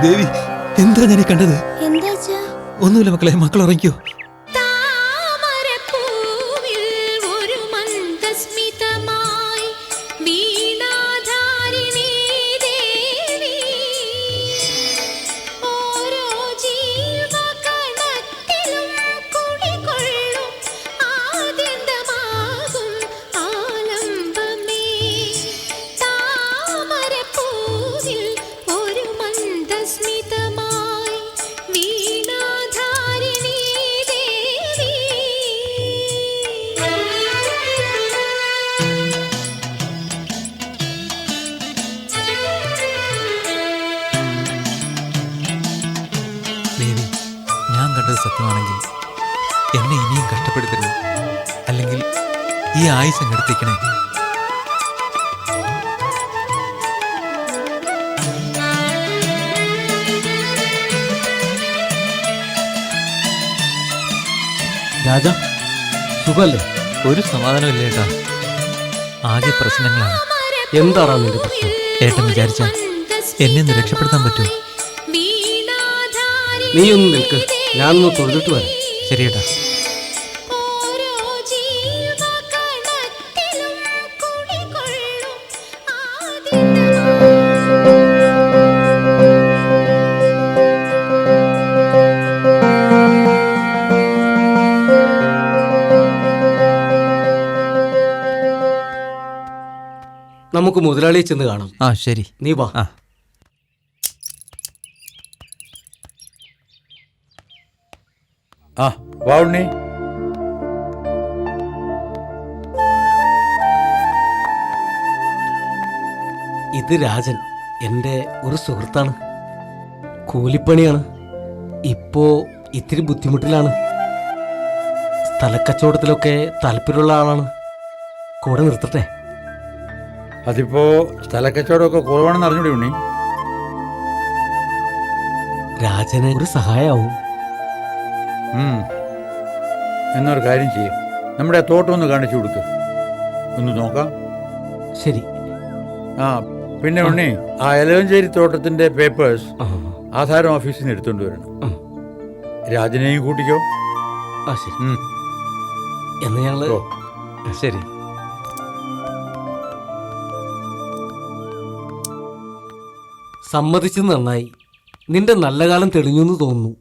ദേവി, എന്താ ഞാൻ കണ്ടത്? ഒന്നുമില്ല മക്കളെ, മക്കൾ ഉറങ്ങിക്കോ. സത്യമാണെങ്കിൽ എന്നെ ഇനിയും കഷ്ടപ്പെടുത്തരുത്. അല്ലെങ്കിൽ ഈ ആയുസ് അങ്ങെടുത്തേക്കണേ. രാജ, സുഖല്ലേ? ഒരു സമാധാനമില്ല ഏട്ടാ. ആകെ പ്രശ്നങ്ങളാണ്. എന്താണ് നിന്റെ പ്രശ്നം? ഏട്ടൻ വിചാരിച്ച എന്നെ ഒന്ന് രക്ഷപ്പെടുത്താൻ പറ്റുമോ? നീ ഒന്ന് നിൽക്ക്, ഞാനൊന്ന് തൊഴുതിട്ട് വരാം. ശരി ഏട്ടാ. നമുക്ക് മുതലാളിയെ ചെന്ന് കാണാം. ആ ശരി, നീ വാ. വാ ഉണ്ണി. ഇത് രാജൻ, എൻ്റെ ഒരു സുഹൃത്താണ്. കൂലിപ്പണിയാണ്. ഇപ്പോ ഇത്തിരി ബുദ്ധിമുട്ടിലാണ്. സ്ഥലക്കച്ചവടത്തിലൊക്കെ താല്പര്യമുള്ള ആളാണ്. കൂടെ നിർത്തട്ടെ? അതിപ്പോ സ്ഥലക്കച്ചവടമൊക്കെ കുറവാണെന്ന് അറിഞ്ഞൂടെ ഉണ്ണി? രാജന് ഒരു സഹായമാവും. എന്നൊരു കാര്യം ചെയ്യും, നമ്മുടെ തോട്ടം ഒന്ന് കാണിച്ചു കൊടുക്ക്, ഒന്ന് നോക്കാം. ശരി. ആ പിന്നെ ഉണ്ണി, ആ എലവഞ്ചേരി തോട്ടത്തിന്റെ പേപ്പേഴ്സ് ആധാരം ഓഫീസിൽ നിന്ന് എടുത്തുകൊണ്ട് വരണം. രാജനെയും കൂട്ടിക്കോ. ആ ശരി. എന്ന് ഞങ്ങള് ശരി. സമ്മതിച്ചത് നന്നായി. നിന്റെ നല്ല കാലം തെളിഞ്ഞു എന്ന് തോന്നുന്നു.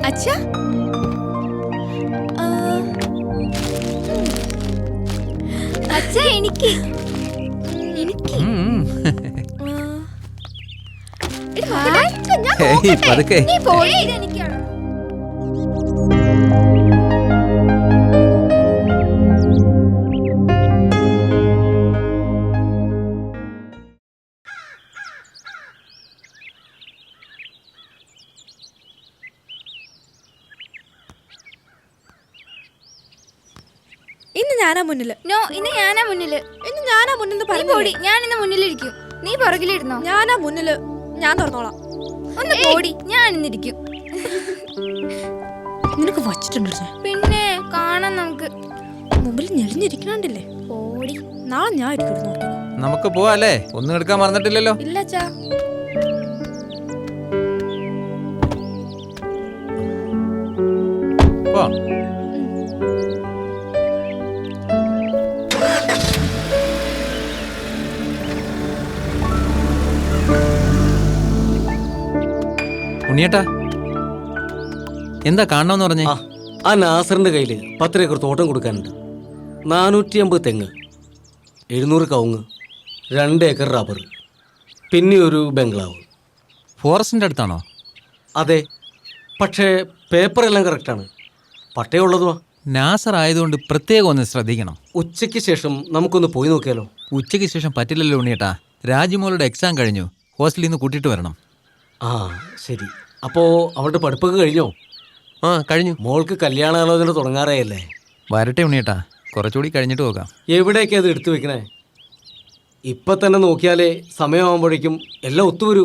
അച്ഛാ, അച്ഛാ എനിക്ക് എനിക്ക് നീ പോയി. എനിക്കാണ്. ഇന്ന് ഞാനാ മുന്നില്. നോ, ഇന്ന് ഞാനാ മുന്നില്. ഇന്ന് ഞാനാ മുന്നിൽ പോടി. ഞാൻ ഇന്ന് മുന്നിലിരിക്കും. നീ പുറകിലിരുന്നോ? ഞാനാ മുന്നില്. ഞാൻ തുറന്നോളാം. ഒന്ന് പോടി. ഞാൻ ഇന്നിരിക്കും. നിനക്ക് വച്ചിട്ടുണ്ടോ? പിന്നെ കാണാം. നമുക്ക് മുമ്പിൽ ഞെളിഞ്ഞിരിക്കണണ്ടില്ലേ? പോടി. നാളെ ഞാൻ ഇരിക്കും നോക്കി. നമുക്ക് പോവാല്ലേ? ഒന്നും എടുക്കാൻ മറന്നിട്ടില്ലല്ലോ. ഇല്ല അച്ഛാ. പോ. ഉണ്ണിയേട്ടാ, എന്താ കാണണമെന്ന് പറഞ്ഞേ? ആ നാസറിന്റെ കയ്യില് 10 ഏക്കർ തോട്ടം കൊടുക്കാനുണ്ട്. 450 തെങ്ങ്, 700 കവുങ്ങ്, 2 ഏക്കർ റബ്ബർ, പിന്നെ ഒരു ബംഗ്ലാവ്. ഫോറസ്റ്റിന്റെ അടുത്താണോ? അതെ, പക്ഷേ പേപ്പർ എല്ലാം കറക്റ്റാണ്. പട്ടയമുള്ളതുവാ. നാസർ ആയതുകൊണ്ട് പ്രത്യേകം ഒന്ന് ശ്രദ്ധിക്കണം. ഉച്ചയ്ക്ക് ശേഷം നമുക്കൊന്ന് പോയി നോക്കിയാലോ? ഉച്ചയ്ക്ക് ശേഷം പറ്റില്ലല്ലോ ഉണ്ണിയേട്ടാ. രാജിമോളുടെ എക്സാം കഴിഞ്ഞു. ഹോസ്റ്റലിൽ നിന്ന് കൂട്ടിയിട്ട് വരണം. ആ ശരി. അപ്പോൾ അവളുടെ പഠിപ്പൊക്കെ കഴിഞ്ഞോ? ആ കഴിഞ്ഞു. മോൾക്ക് കല്യാണാലോചന തുടങ്ങാറായല്ലേ? വരട്ടെ ഉണ്ണിയേട്ടാ, കുറച്ചുകൂടി കഴിഞ്ഞിട്ട് പോകാം. എവിടേക്കാ അത് എടുത്തു വെക്കണേ? ഇപ്പം തന്നെ നോക്കിയാലേ സമയമാകുമ്പോഴേക്കും എല്ലാം ഒത്തുവരൂ.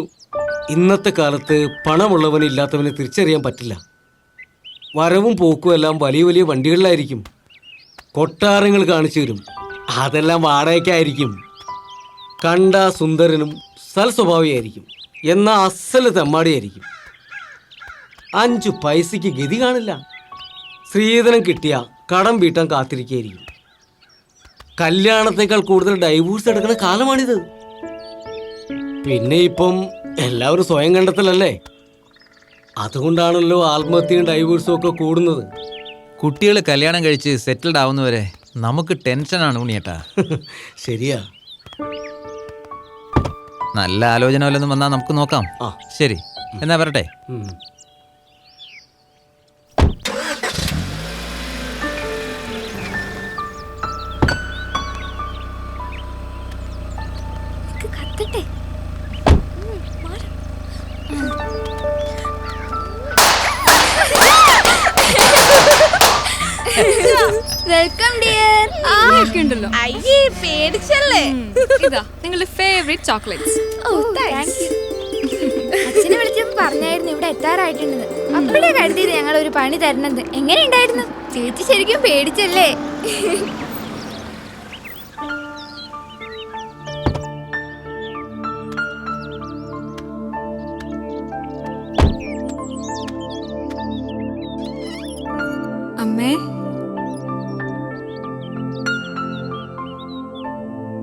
ഇന്നത്തെ കാലത്ത് പണമുള്ളവന് ഇല്ലാത്തവന് തിരിച്ചറിയാൻ പറ്റില്ല. വരവും പോക്കും എല്ലാം വലിയ വലിയ വണ്ടികളിലായിരിക്കും. കൊട്ടാരങ്ങൾ കാണിച്ചു തരും. അതെല്ലാം വാടകയ്ക്കായിരിക്കും. കണ്ട സുന്ദരനും സൽസ്വഭാവിയായിരിക്കും, എന്നാൽ അസല് തെമ്മാടിയായിരിക്കും. 5 പൈസയ്ക്ക് ഗതി കാണില്ല. സ്ത്രീധനം കിട്ടിയ കടം വീട്ടാൻ കാത്തിരിക്കുകയായിരിക്കും. കല്യാണത്തേക്കാൾ കൂടുതൽ ഡൈവോഴ്സ് എടുക്കുന്ന കാലമാണിത്. പിന്നെ ഇപ്പം എല്ലാവരും സ്വയം കണ്ടെത്തലല്ലേ? അതുകൊണ്ടാണല്ലോ ആത്മഹത്യയും ഡൈവോഴ്സും ഒക്കെ കൂടുന്നത്. കുട്ടികൾ കല്യാണം കഴിച്ച് സെറ്റിൽഡ് ആവുന്നവരെ നമുക്ക് ടെൻഷനാണ് ഉണ്ണിയേട്ടാ. ശരിയാ. നല്ല ആലോചന വല്ലതും വന്നാൽ നമുക്ക് നോക്കാം. ശരി, എന്നാ വരട്ടെ. കത്തട്ടെ. Welcome dear. ഉണ്ടല്ലോ. അയ്യേ പേടിച്ചല്ലേ. ഇതാ നിങ്ങളുടെ favourite chocolates. Oh thank you. അച്ഛനെ വിളിച്ചപ്പോൾ പറഞ്ഞായിരുന്നു ഇവിടെ എത്താറായിട്ടുണ്ടെന്ന്. അപ്പോഴേ കരുതിയത് ഞങ്ങൾ ഒരു പണി തരണമെന്ന്. എങ്ങനെ ഉണ്ടായിരുന്നു? ചേച്ചി ശരിക്കും പേടിച്ചല്ലേ? അമ്മേ,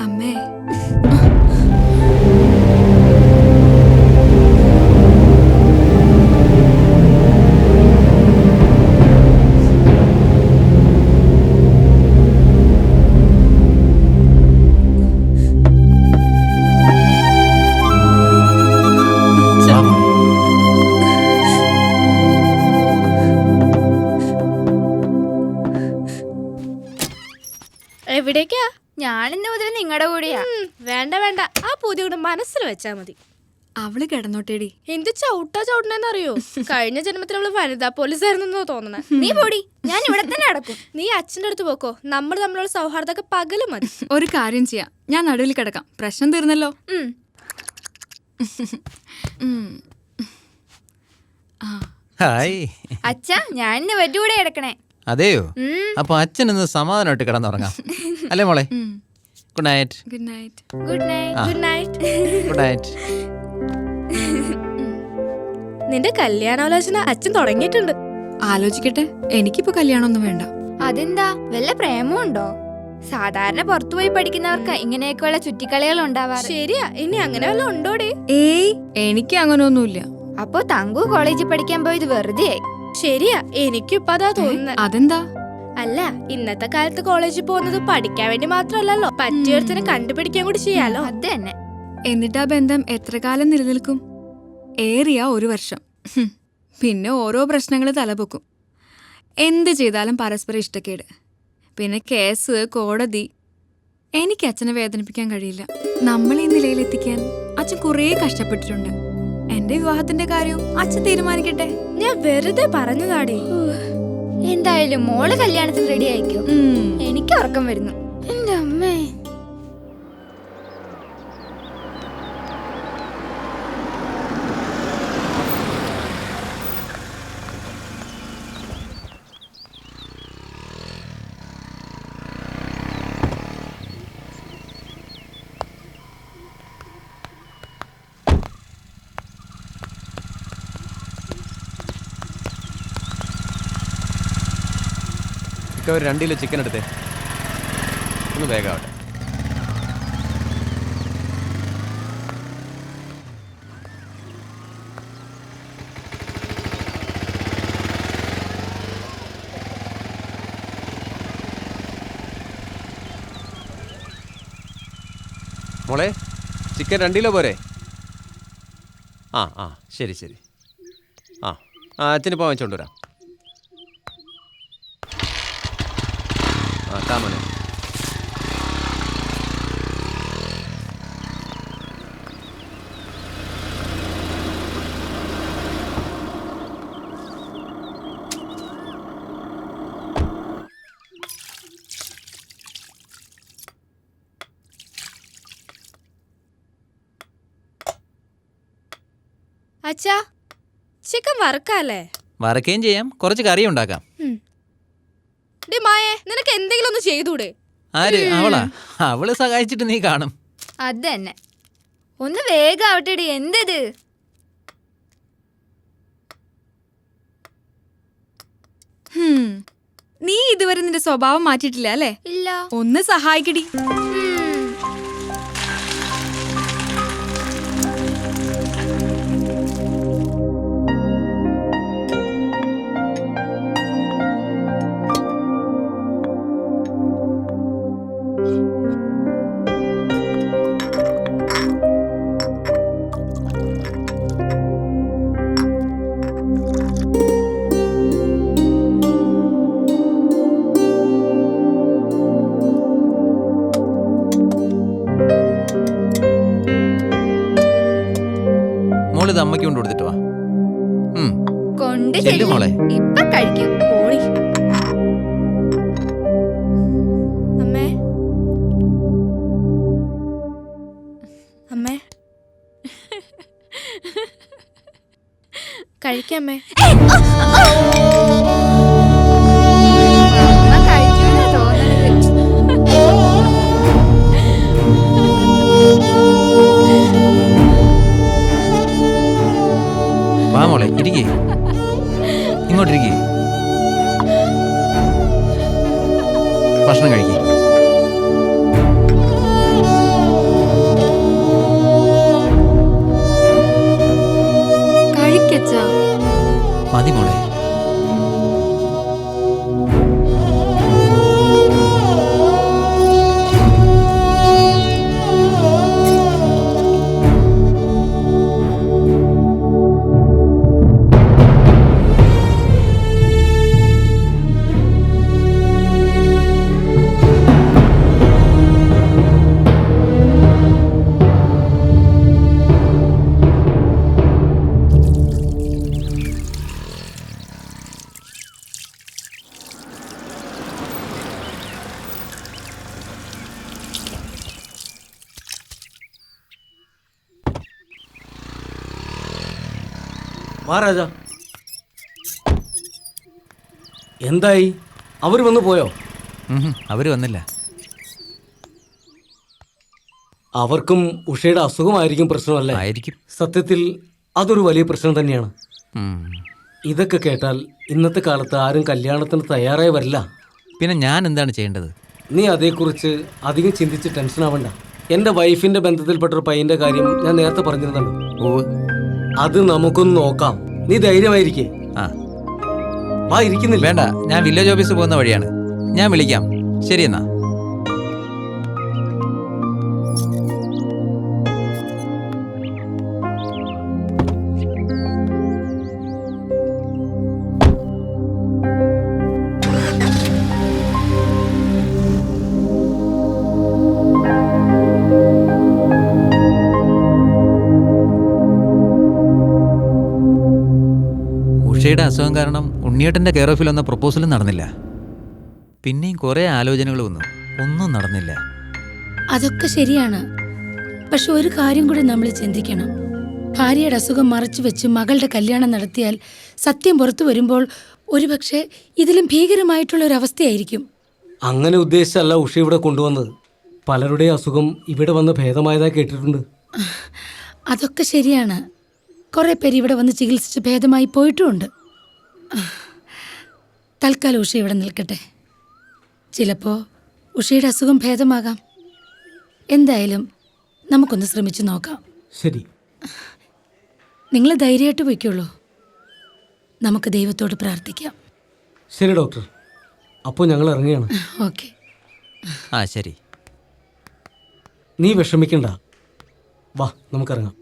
അമ്മേ. എവിടേക്കാ? ഞാനിന്ന് മുതൽ നിങ്ങളുടെ കൂടെയാ. വേണ്ട വേണ്ട, ആ പൂതി കൂടെ മനസ്സിൽ വെച്ചാ മതി. അവള് കിടന്നോട്ടേടി. എന്ത് ചവിട്ടാ ചവിട്ടണെന്നറിയോ? കഴിഞ്ഞ ജന്മത്തിൽ അവള് വനിതാ പോലീസായിരുന്നോ തോന്നണേ. നീ പോടി, ഞാൻ ഇവിടെ തന്നെ അടക്കും. നീ അച്ഛൻ്റെ അടുത്ത് പോക്കോ. നമ്മൾ തമ്മിലുള്ള സൗഹാർദ്ദമൊക്കെ പകല് മതി. ഒരു കാര്യം ചെയ്യാം, ഞാൻ നടുവിൽ കിടക്കാം. പ്രശ്നം തീർന്നല്ലോ. ഹായ്. അച്ഛാ, ഞാൻ ഇന്ന് വറ്റി കൂടെ കിടക്കണേ. അതെയോ? അപ്പൊ അച്ഛൻ ഇന്ന് സമാധാനമായിട്ട് കിടന്നുറങ്ങാം അല്ലേ മോളെ? Good night. Good night. Good night. Good night. Good night. നിന്റെ കല്യാണാലോചന അച്ഛൻ തുടങ്ങിയിട്ടുണ്ട്. ആലോചിക്കട്ടെ. എനിക്കിപ്പോ കല്യാണമൊന്നും വേണ്ട. അതെന്താ, വല്ല പ്രേമമുണ്ടോ? സാധാരണ പുറത്തുപോയി പഠിക്കുന്നവർക്ക് ഇങ്ങനെയൊക്കെയുള്ള ചുറ്റിക്കളികൾ ഉണ്ടാവാറ്. ശരിയാ, ഇനി അങ്ങനെ വല്ല ഉണ്ടോടെ? ഏയ്, എനിക്ക് അങ്ങനെയൊന്നുമില്ല. അപ്പൊ തങ്കു കോളേജിൽ പഠിക്കാൻ പോയത് വെറുതെ ആയി. ശരിയാ, എനിക്കിപ്പോ അതാ തോന്നുന്നത്. അതെന്താ? അല്ല, ഇന്നത്തെ കാലത്ത് കോളേജിൽ പോകുന്നത് പഠിക്കാൻ വേണ്ടി മാത്രമല്ലല്ലോ, പറ്റിയൊരുത്തിനെ കണ്ടുപിടിക്കാൻ കൂടി ചെയ്യാലോ. അത് തന്നെ. എന്നിട്ട് ആ ബന്ധം എത്ര കാലം നിലനിൽക്കും? ഏറിയ 1 വർഷം. പിന്നെ ഓരോ പ്രശ്നങ്ങൾ തലപൊക്കും. എന്ത് ചെയ്താലും പരസ്പരം ഇഷ്ടക്കേട്. പിന്നെ കേസ്, കോടതി. എനിക്ക് അച്ഛനെ വേദനിപ്പിക്കാൻ കഴിയില്ല. നമ്മളെ ഈ നിലയിലെത്തിക്കാൻ അച്ഛൻ കുറേ കഷ്ടപ്പെട്ടിട്ടുണ്ട്. എന്റെ വിവാഹത്തിന്റെ കാര്യവും അച്ഛൻ തീരുമാനിക്കട്ടെ. ഞാൻ വെറുതെ പറഞ്ഞതാടി. എന്തായാലും മോള് കല്യാണത്തിന് റെഡി ആയിക്കോ. എനിക്ക് ഉറക്കം വരുന്നു. എന്റെ അമ്മേ. ഒരു 2 കിലോ ചിക്കൻ എടുത്തേ. ഒന്ന് വേഗാവട്ടെ. മോളെ, ചിക്കൻ 2 കിലോ പോരെ? ആ ശരി ശരി. അച്ഛനിപ്പോൾ വാങ്ങിച്ചോണ്ട് വരാം. താമനെ. അച്ഛാ, ചിക്കൻ വറുക്കല്ലേ? വറക്കുകയും ചെയ്യാം, കുറച്ച് കറി ഉണ്ടാക്കാം. മായേ, നിനക്ക് എന്തെങ്കിലും ഒന്ന് ചെയ്തൂടെ? ആര്? അവളാ? അവള് സഹായിച്ചിട്ട് നീ കാണും. അത് തന്നെ. ഒന്ന് വേഗം ആവട്ടെടി. എന്തത്? നീ ഇതുവരെ നിന്റെ സ്വഭാവം മാറ്റിയിട്ടില്ല അല്ലേ? ഇല്ല. ഒന്ന് സഹായിക്കടി. അമ്മയ്ക്ക് കൊണ്ട് കൊടുത്തിട്ട് വാ. കൊണ്ട് ചെല്ലു മോളെ. ഇപ്പൊ കഴിക്കും. പോടി. അമ്മേ അമ്മേ കഴിക്കമ്മേ. അമ്മ കഴിക്കൂന്നാ തോന്നണത്. വാ മോളെ, ഇരിക്കേ, ഇങ്ങോട്ടിരിക്കേ, ഭക്ഷണം കഴിക്കേ. കഴിക്കച്ചാ. മതി മോളെ. വാ രാജ. എന്തായി? അവർ വന്നു പോയോ? അവർ വന്നില്ല. അവർക്കും ഉഷയുടെ അസുഖമായിരിക്കും പ്രശ്നമല്ലേ? ആയിരിക്കും. സത്യത്തിൽ അതൊരു വലിയ പ്രശ്നം തന്നെയാണ്. ഇതൊക്കെ കേട്ടാൽ ഇന്നത്തെ കാലത്ത് ആരും കല്യാണത്തിന് തയ്യാറായി വരില്ല. പിന്നെ ഞാൻ എന്താണ് ചെയ്യേണ്ടത്? നീ അതേക്കുറിച്ച് അധികം ചിന്തിച്ച് ടെൻഷൻ ആവണ്ട. എൻ്റെ വൈഫിന്റെ ബന്ധത്തിൽപ്പെട്ടൊരു പയ്യന്റെ കാര്യം ഞാൻ നേരത്തെ പറഞ്ഞിരുന്നല്ലോ. അത് നമുക്കൊന്ന് നോക്കാം. നീ ധൈര്യമായിരിക്കേ. വാ, ഇരിക്കുന്നില്ല. വേണ്ട, ഞാൻ വില്ലേജ് ഓഫീസിൽ പോകുന്ന വഴിയാണ്. ഞാൻ വിളിക്കാം. ശരി എന്നാ. ഉഷയുടെ അസുഖം കാരണം ഉണ്ണിയേട്ടൻ്റെ കെയർ ഓഫിൽ വന്ന പ്രപ്പോസലും നടന്നില്ല. പിന്നെയും കുറേ ആലോചനകൾ വന്നു, ഒന്നും നടന്നില്ല. അതൊക്കെ ശരിയാണ്. പക്ഷെ ഒരു കാര്യം കൂടി നമ്മൾ ചിന്തിക്കണം. ഭാര്യയുടെ അസുഖം മറച്ചു വെച്ച് മകളുടെ കല്യാണം നടത്തിയാൽ സത്യം പുറത്തു വരുമ്പോൾ ഒരുപക്ഷെ ഇതിലും ഭീകരമായിട്ടുള്ള ഒരു അവസ്ഥയായിരിക്കും. അങ്ങനെ ഉദ്ദേശിച്ചല്ല ഉഷ ഇവിടെ കൊണ്ടുവന്നത്. പലരുടെ അസുഖം ഇവിടെ വന്ന് ഭേദമായതായി കേട്ടിട്ടുണ്ട്. അതൊക്കെ ശരിയാണ്. കുറെ പേര് ഇവിടെ വന്ന് ചികിത്സിച്ച് ഭേദമായി പോയിട്ടുമുണ്ട്. തൽക്കാലം ഉഷ ഇവിടെ നിൽക്കട്ടെ. ചിലപ്പോൾ ഉഷയുടെ അസുഖം ഭേദമാകാം. എന്തായാലും നമുക്കൊന്ന് ശ്രമിച്ചു നോക്കാം. ശരി, നിങ്ങൾ ധൈര്യമായിട്ട് പോയിക്കോളൂ. നമുക്ക് ദൈവത്തോട് പ്രാർത്ഥിക്കാം. ശരി ഡോക്ടർ, അപ്പോൾ ഞങ്ങൾ ഇറങ്ങുകയാണ്. ഓക്കെ. ശരി. നീ വിഷമിക്കണ്ട. വാ, നമുക്കിറങ്ങാം.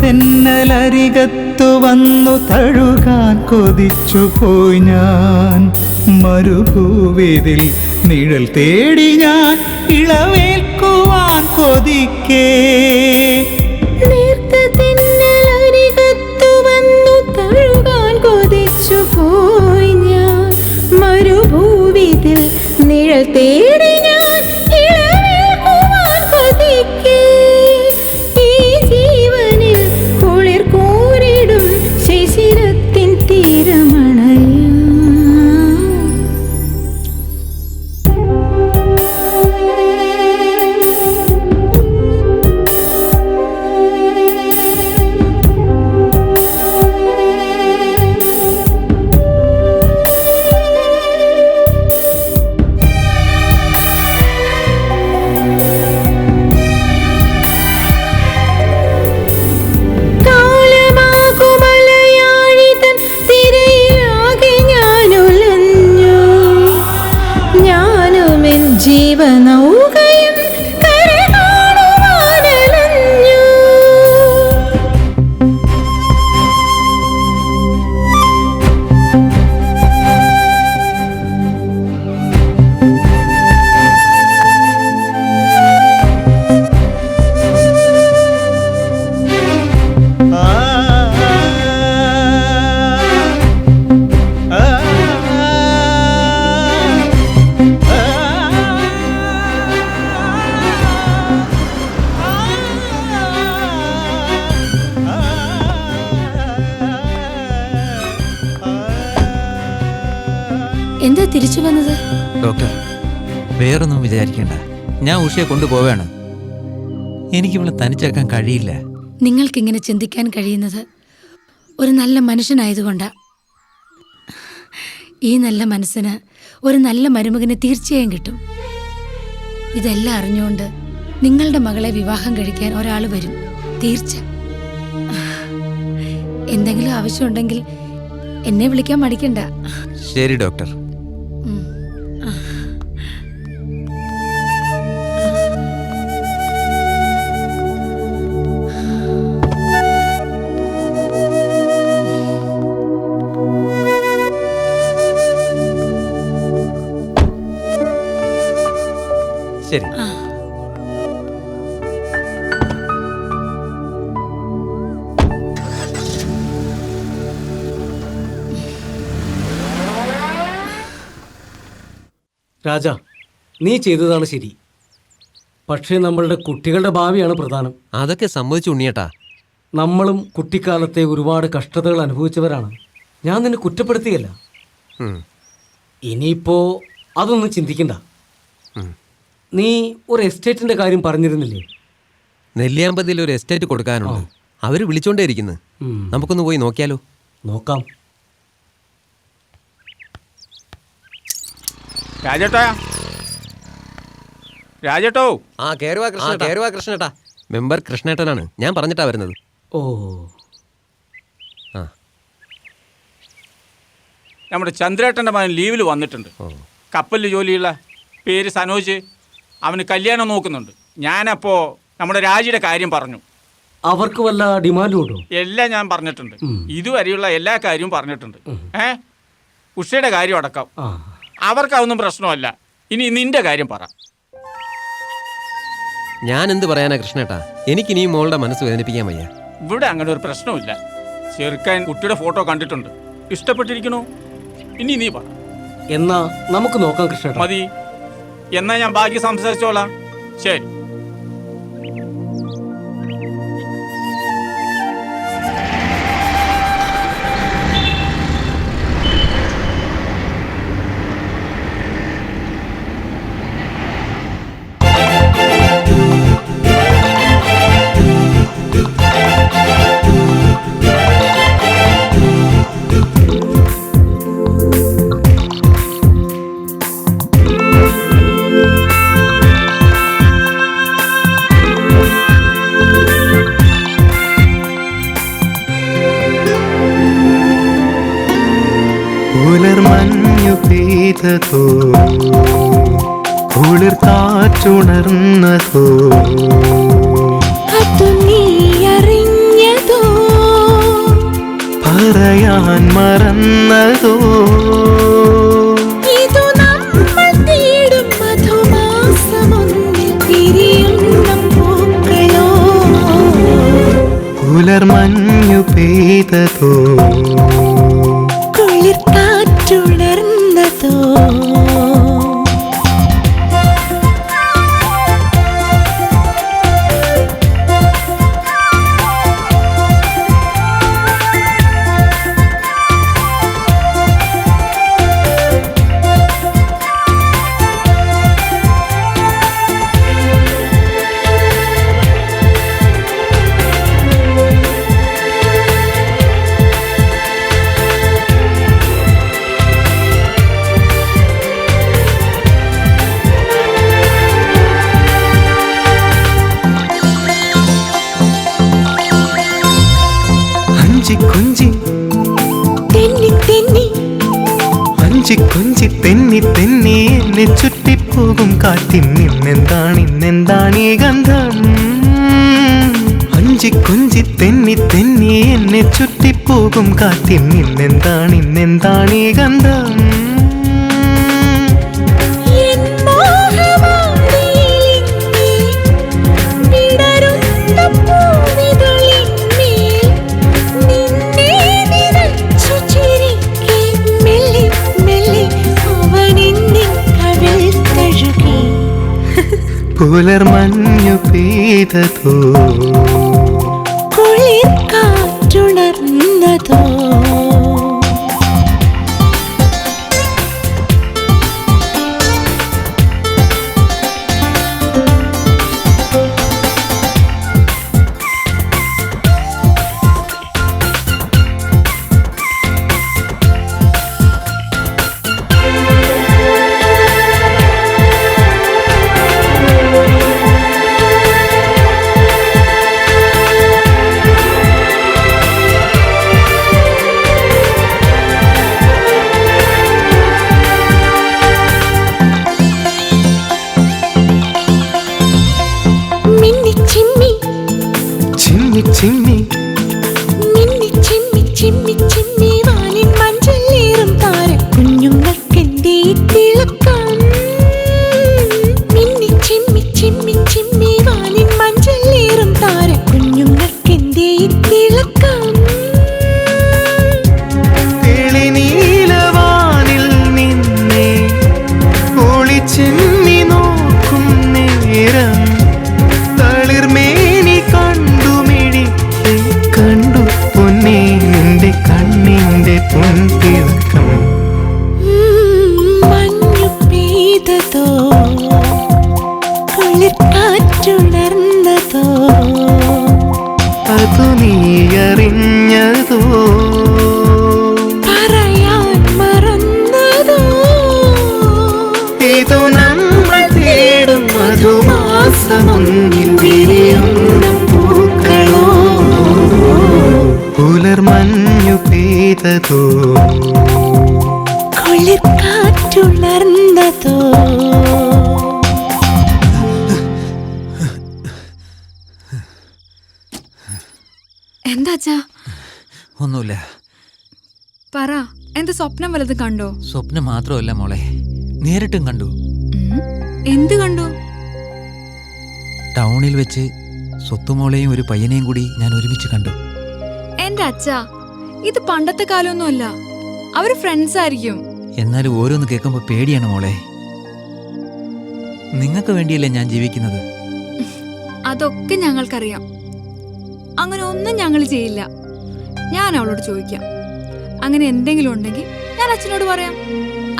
തെന്നലരികത്തു വന്നു തഴുകാൻ കൊതിച്ചു പോയി ഞാൻ. മരുഭൂവിതിൽ നിഴൽ തേടി ഞാൻ ഇളവേൽക്കുവാൻ കൊതിക്കേ. തെന്നലരികത്തു വന്നു തഴുകാൻ കൊതിച്ചു പോയി ഞാൻ. മരുഭൂവിതിൽ നിഴൽ തേടി ഞാൻ ഇളവേൽക്കുവാൻ കൊതിക്കേ. ശിശിരത്തിൻ തീരമണയ എന്താ തിരിച്ചു വന്നത്? ഡോക്ടർ, വേറൊന്നും വിചാരിക്കേണ്ട. ഞാൻ ഉഷയെ കൊണ്ടുപോവാണ്. എനിക്കിവളെ തനിച്ചാക്കാൻ കഴിയില്ല. നിങ്ങൾക്കിങ്ങനെ ചിന്തിക്കാൻ കഴിയുന്നത് ഒരു നല്ല മനുഷ്യനായതുകൊണ്ടാ. ഈ നല്ല മനസ്സിന് ഒരു നല്ല മരുമകനെ തീർച്ചയായും കിട്ടും. ഇതെല്ലാം അറിഞ്ഞുകൊണ്ട് നിങ്ങളുടെ മകളെ വിവാഹം കഴിക്കാൻ ഒരാൾ വരും, തീർച്ച. എന്തെങ്കിലും ആവശ്യമുണ്ടെങ്കിൽ എന്നെ വിളിക്കാൻ മടിക്കണ്ട. ശരി ഡോക്ടർ. ശരി. രാജ, നീ ചെയ്തതാണ് ശരി. പക്ഷേ നമ്മളുടെ കുട്ടികളുടെ ഭാവിയാണ് പ്രധാനം. അതൊക്കെ സമ്മതിച്ചു ഉണ്ണിയേട്ടാ. നമ്മളും കുട്ടിക്കാലത്തെ ഒരുപാട് കഷ്ടതകൾ അനുഭവിച്ചവരാണ്. ഞാൻ നിന്നെ കുറ്റപ്പെടുത്തുകയല്ല. ഇനിയിപ്പോ അതൊന്നും ചിന്തിക്കണ്ട. നീ ഒരു എസ്റ്റേറ്റിന്റെ കാര്യം പറഞ്ഞിരുന്നില്ലേ? നെല്ലിയാമ്പതിയിൽ ഒരു എസ്റ്റേറ്റ് കൊടുക്കാനുണ്ട്. അവര് വിളിച്ചോണ്ടേ ഇരിക്കുന്നു. നമുക്കൊന്ന് പോയി നോക്കിയാലോ? നോക്കാം. രാജേട്ടോ. ആ കേറുവാ കൃഷ്ണേട്ടാ. മെമ്പർ കൃഷ്ണേട്ടനാണ്. ഞാൻ പറഞ്ഞിട്ടാ വരുന്നത്. ഓ, നമ്മുടെ ചന്ദ്രേട്ടൻ്റെ മകൻ ലീവിൽ വന്നിട്ടുണ്ട്. കപ്പലിൽ ജോലിയുള്ള, പേര് സനോജ്. അവന് കല്യാണം നോക്കുന്നുണ്ട്. ഞാനപ്പോൾ നമ്മുടെ രാജിയുടെ കാര്യം പറഞ്ഞു. അവർക്ക് വല്ല ഡിമാൻഡും ഉണ്ടോ? എല്ലാം ഞാൻ പറഞ്ഞിട്ടുണ്ട്. ഇതുവരെയുള്ള എല്ലാ കാര്യവും പറഞ്ഞിട്ടുണ്ട്. ഉഷയുടെ കാര്യം അടക്കം. അവർക്കതൊന്നും പ്രശ്നമല്ല. ഇനി നിന്റെ കാര്യം പറ. ഞാൻ എന്ത് പറയാനാ കൃഷ്ണേട്ടാ? എനിക്കിനിയും മോളുടെ മനസ്സ് വേദനിപ്പിക്കാൻ വയ്യ. ഇവിടെ അങ്ങനെ ഒരു പ്രശ്നമില്ല. ചെറുക്കാൻ കുട്ടിയുടെ ഫോട്ടോ കണ്ടിട്ടുണ്ട്, ഇഷ്ടപ്പെട്ടിരിക്കണോ? ഇനി നീ പറ. എന്നാ നമുക്ക് നോക്കാം കൃഷ്ണേട്ടാ. മതി. എന്നാ ഞാൻ ബാക്കി സംസാരിച്ചോളാം. ശരി. പുലർമഞ്ഞു പെയ്തതോ, കുളിർ കാറ്റുണർന്നതോ, അതു നീ അറിഞ്ഞതോ, പറയാൻ മറന്നതോ, ഇതു നമ്മൾ തേടും മധുമാസമൊന്നിൽ തിരിയുന്ന പൂക്കളോ. പുലർമഞ്ഞു പെയ്തതോ, കുളിർ കാറ്റുണർന്നതോ. കൊഞ്ചി തെന്നി തെന്നി, അഞ്ചി കൊഞ്ചി തെന്നി തെന്നി എന്നെ ചുറ്റിപ്പോകും കാറ്റിൽ നിന്നെന്താണീ ഗന്ധം. അഞ്ചി കൊഞ്ചി തെന്നി തെന്നി എന്നെ ചുറ്റിപ്പോകും കാറ്റിൽ നിന്നെന്താണീ ഗന്ധം. പുലർമഞ്ഞു പെയ്തതോ, കുളിർ കാറ്റുണർന്നതോ. ഇതു നീ അറിഞ്ഞതോ പറയാൻ മറന്നതോ ഇതു നമ്മൾ തേടും മധുമാസമൊന്നിൽ വിരിയുന്ന പൂക്കളോ പുലർമഞ്ഞു പെയ്തതോ കുളിർ കാറ്റുണർന്നതോ എന്താ അച്ഛാ? ഒന്നുമില്ല. പറ, എന്ത് സ്വപ്നം വല്ലതും കണ്ടോ? സ്വപ്നം മാത്രമല്ല മോളെ, നേരിട്ടും കണ്ടു. എന്ത് കണ്ടു? ടൗണിൽ വെച്ച് സ്വത്തുമോളെയും ഒരു പയ്യനെയും കൂടി ഞാൻ ഒരുമിച്ച് കണ്ടു. എന്റെ അച്ഛാ, ഇത് പണ്ടത്തെ കാലമൊന്നുമല്ല. അവര് ഫ്രണ്ട്സ് ആയിരിക്കും. എന്നാലും ഓരോന്ന് കേൾക്കുമ്പോൾ പേടിയാണ് മോളെ. നിങ്ങൾക്ക് വേണ്ടിയല്ലേ ഞാൻ ജീവിക്കുന്നത്. അതൊക്കെ ഞങ്ങൾക്കറിയാം. അങ്ങനെ ഒന്നും ഞങ്ങൾ ചെയ്യില്ല. ഞാൻ അവളോട് ചോദിക്കാം. അങ്ങനെ എന്തെങ്കിലും ഉണ്ടെങ്കിൽ ഞാൻ അച്ഛനോട് പറയാം.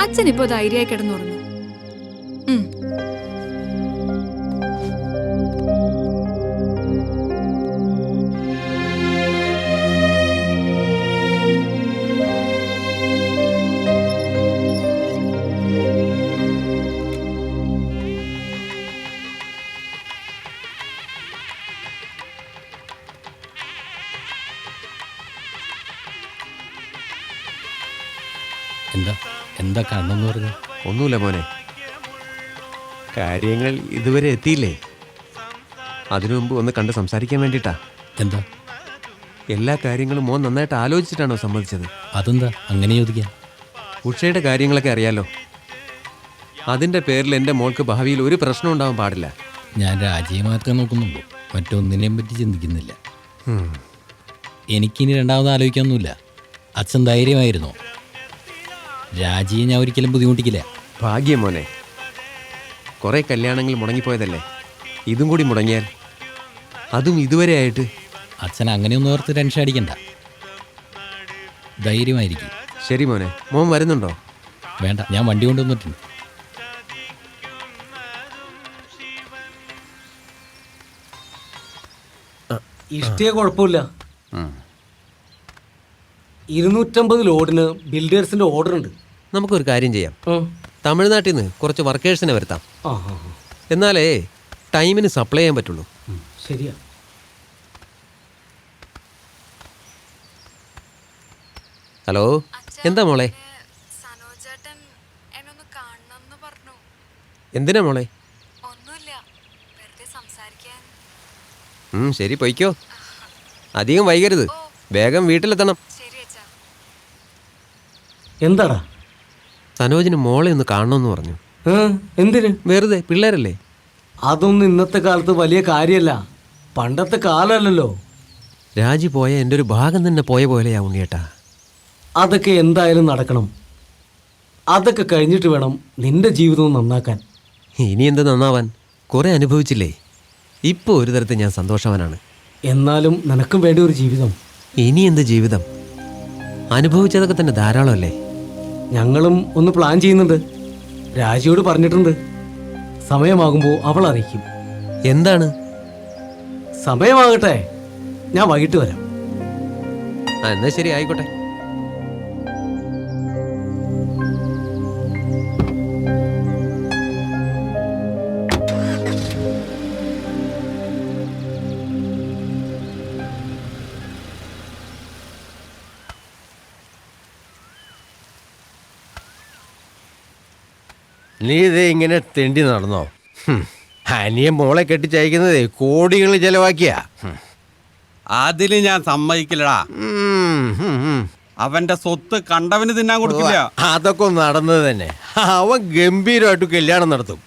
അച്ഛൻ ഇപ്പോ ധൈര്യമായി കിടന്നുറങ്ങും. എന്താ കണ്ടെന്ന് പറഞ്ഞു? ഒന്നുമില്ല മോനെ, കാര്യങ്ങൾ ഇതുവരെ എത്തിയില്ലേ. അതിനു മുമ്പ് ഒന്ന് കണ്ട് സംസാരിക്കാൻ വേണ്ടിയിട്ടാ. എന്താ? എല്ലാ കാര്യങ്ങളും മോൻ നന്നായിട്ട് ആലോചിച്ചിട്ടാണോ സമ്മതിച്ചത്? അതെന്താ അങ്ങനെ ചോദിക്കാൻ? ഉഷയുടെ കാര്യങ്ങളൊക്കെ അറിയാലോ. അതിൻ്റെ പേരിൽ എൻ്റെ മോൾക്ക് ഭാവിയിൽ ഒരു പ്രശ്നം ഉണ്ടാവാൻ പാടില്ല. ഞാൻ രാജിയെ മാത്രമേ നോക്കുന്നുള്ളൂ, മറ്റൊന്നിനെയും പറ്റി ചിന്തിക്കുന്നില്ല. എനിക്കിനി രണ്ടാമത് ആലോചിക്കാനൊന്നുമില്ല. അച്ഛൻ ധൈര്യമായിരുന്നു. രാജിയെ ഞാൻ ഒരിക്കലും ബുദ്ധിമുട്ടിക്കില്ല. ഭാഗ്യം മോനെ, കുറേ കല്യാണങ്ങൾ മുടങ്ങിപ്പോയതല്ലേ. ഇതും കൂടി മുടങ്ങിയാൽ, അതും ഇതുവരെ ആയിട്ട്. അച്ഛൻ അങ്ങനെയൊന്നും ഓർത്ത് ടെൻഷൻ അടിക്കണ്ട, ധൈര്യമായിരിക്കും. ശരി മോനെ, മോൻ വരുന്നുണ്ടോ? വേണ്ട, ഞാൻ വണ്ടി കൊണ്ടുവന്നിട്ടുണ്ട്. ഇഷ്ടേ കുഴപ്പമില്ല. 250 ലോഡിന് ബിൽഡേഴ്സിന്റെ ഓർഡർ ഉണ്ട്. നമുക്കൊരു കാര്യം ചെയ്യാം. തമിഴ്നാട്ടിൽ നിന്ന് കുറച്ച് വർക്കേഴ്സിനെ വരുത്താം. എന്നാലേ ടൈമിന് സപ്ലൈ ചെയ്യാൻ പറ്റുള്ളൂ. ശരിയാ. ഹലോ, എന്താ മോളെ? എന്തിനാ മോളെ? ശരി, പൊയ്ക്കോ. അധികം വൈകരുത്. വേഗം വീട്ടിലെത്തണം. എന്താടാ? സനോജിന് മോളെ ഒന്ന് കാണണമെന്ന് പറഞ്ഞു. എന്തിന്? വെറുതെ, പിള്ളേരല്ലേ. അതൊന്നും ഇന്നത്തെ കാലത്ത് വലിയ കാര്യമല്ല. പണ്ടത്തെ കാലമല്ലല്ലോ. രാജി പോയ എൻ്റെ ഒരു ഭാഗം തന്നെ പോയ പോലെയാ ഉണ്ണിയേട്ടാ. അതൊക്കെ എന്തായാലും നടക്കണം. അതൊക്കെ കഴിഞ്ഞിട്ട് വേണം നിന്റെ ജീവിതവും നന്നാക്കാൻ. ഇനി എന്ത് നന്നാവാൻ? കുറെ അനുഭവിച്ചില്ലേ. ഇപ്പോൾ ഒരു തരത്തിൽ ഞാൻ സന്തോഷവാനാണ്. എന്നാലും നിനക്കും വേണ്ട ഒരു ജീവിതം. ഇനി എന്ത് ജീവിതം? അനുഭവിച്ചതൊക്കെ തന്നെ ധാരാളമല്ലേ. ഞങ്ങളും ഒന്ന് പ്ലാൻ ചെയ്യുന്നുണ്ട്. രാജിയോട് പറഞ്ഞിട്ടുണ്ട്. സമയമാകുമ്പോൾ അവൾ അറിയിക്കും. എന്താണ്? സമയമാകട്ടെ, ഞാൻ വൈകിട്ട് വരാം. എന്നാ ശരി, ആയിക്കോട്ടെ. നീ ഇത് ഇങ്ങനെ തെണ്ടി നടന്നോ? അനിയൻ മോളെ കെട്ടിച്ചയക്കുന്നതേ കോടികൾ ചെലവാക്കിയ. അതിന് ഞാൻ സമ്മതിക്കില്ലടാ. അവന്റെ സ്വത്ത് കണ്ടവന് തിന്നാൻ കൊടുക്കില്ല. അതൊക്കെ നടന്നത് തന്നെ. അവൻ ഗംഭീരമായിട്ട് കല്യാണം നടത്തും.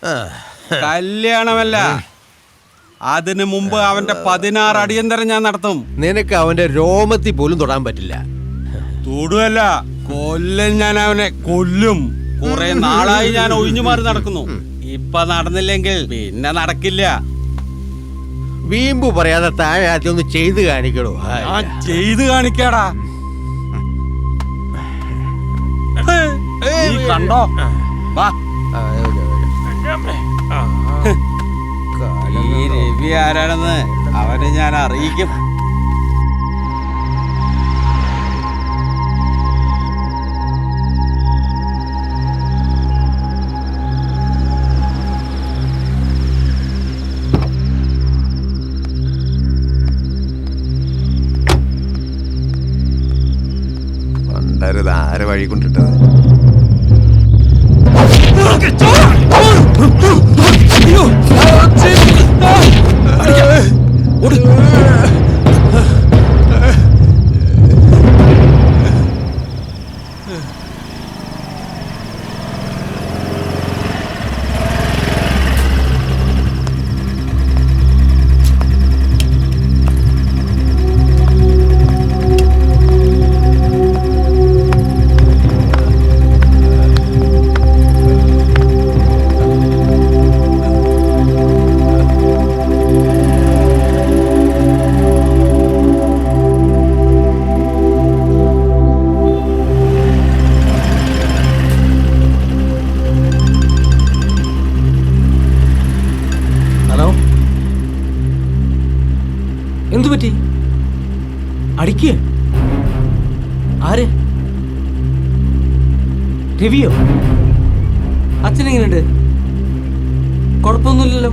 കല്യാണമല്ല, അതിനു മുമ്പ് അവന്റെ 16 അടിയന്തരം ഞാൻ നടത്തും. നിനക്ക് അവന്റെ രോമത്തിൽ പോലും തൊടാൻ പറ്റില്ല. തൊടുവല്ല, കൊല്ലും. ഞാൻ അവനെ കൊല്ലും. കുറെ നാളായി ഞാൻ ഒഴിഞ്ഞു മാറി നടക്കുന്നു. ഇപ്പൊ നടന്നില്ലെങ്കിൽ പിന്നെ നടക്കില്ല. വീമ്പു പറയാതെ താഴെ ആദ്യം ഒന്ന് ചെയ്ത് കാണിക്കണോ? ഞാൻ ചെയ്ത് കാണിക്കാടാ. നീ കണ്ടോ? വാ. ഈ രവി ആരാണെന്ന് അവനെ ഞാൻ അറിയിക്കും. ആരെ വഴി കൊണ്ടിട്ടത്? എന്തു പറ്റി? അടിക്കുക? ആര്? രവിയോ? അച്ഛനെങ്ങനെയുണ്ട്? കുഴപ്പമൊന്നുമില്ലല്ലോ.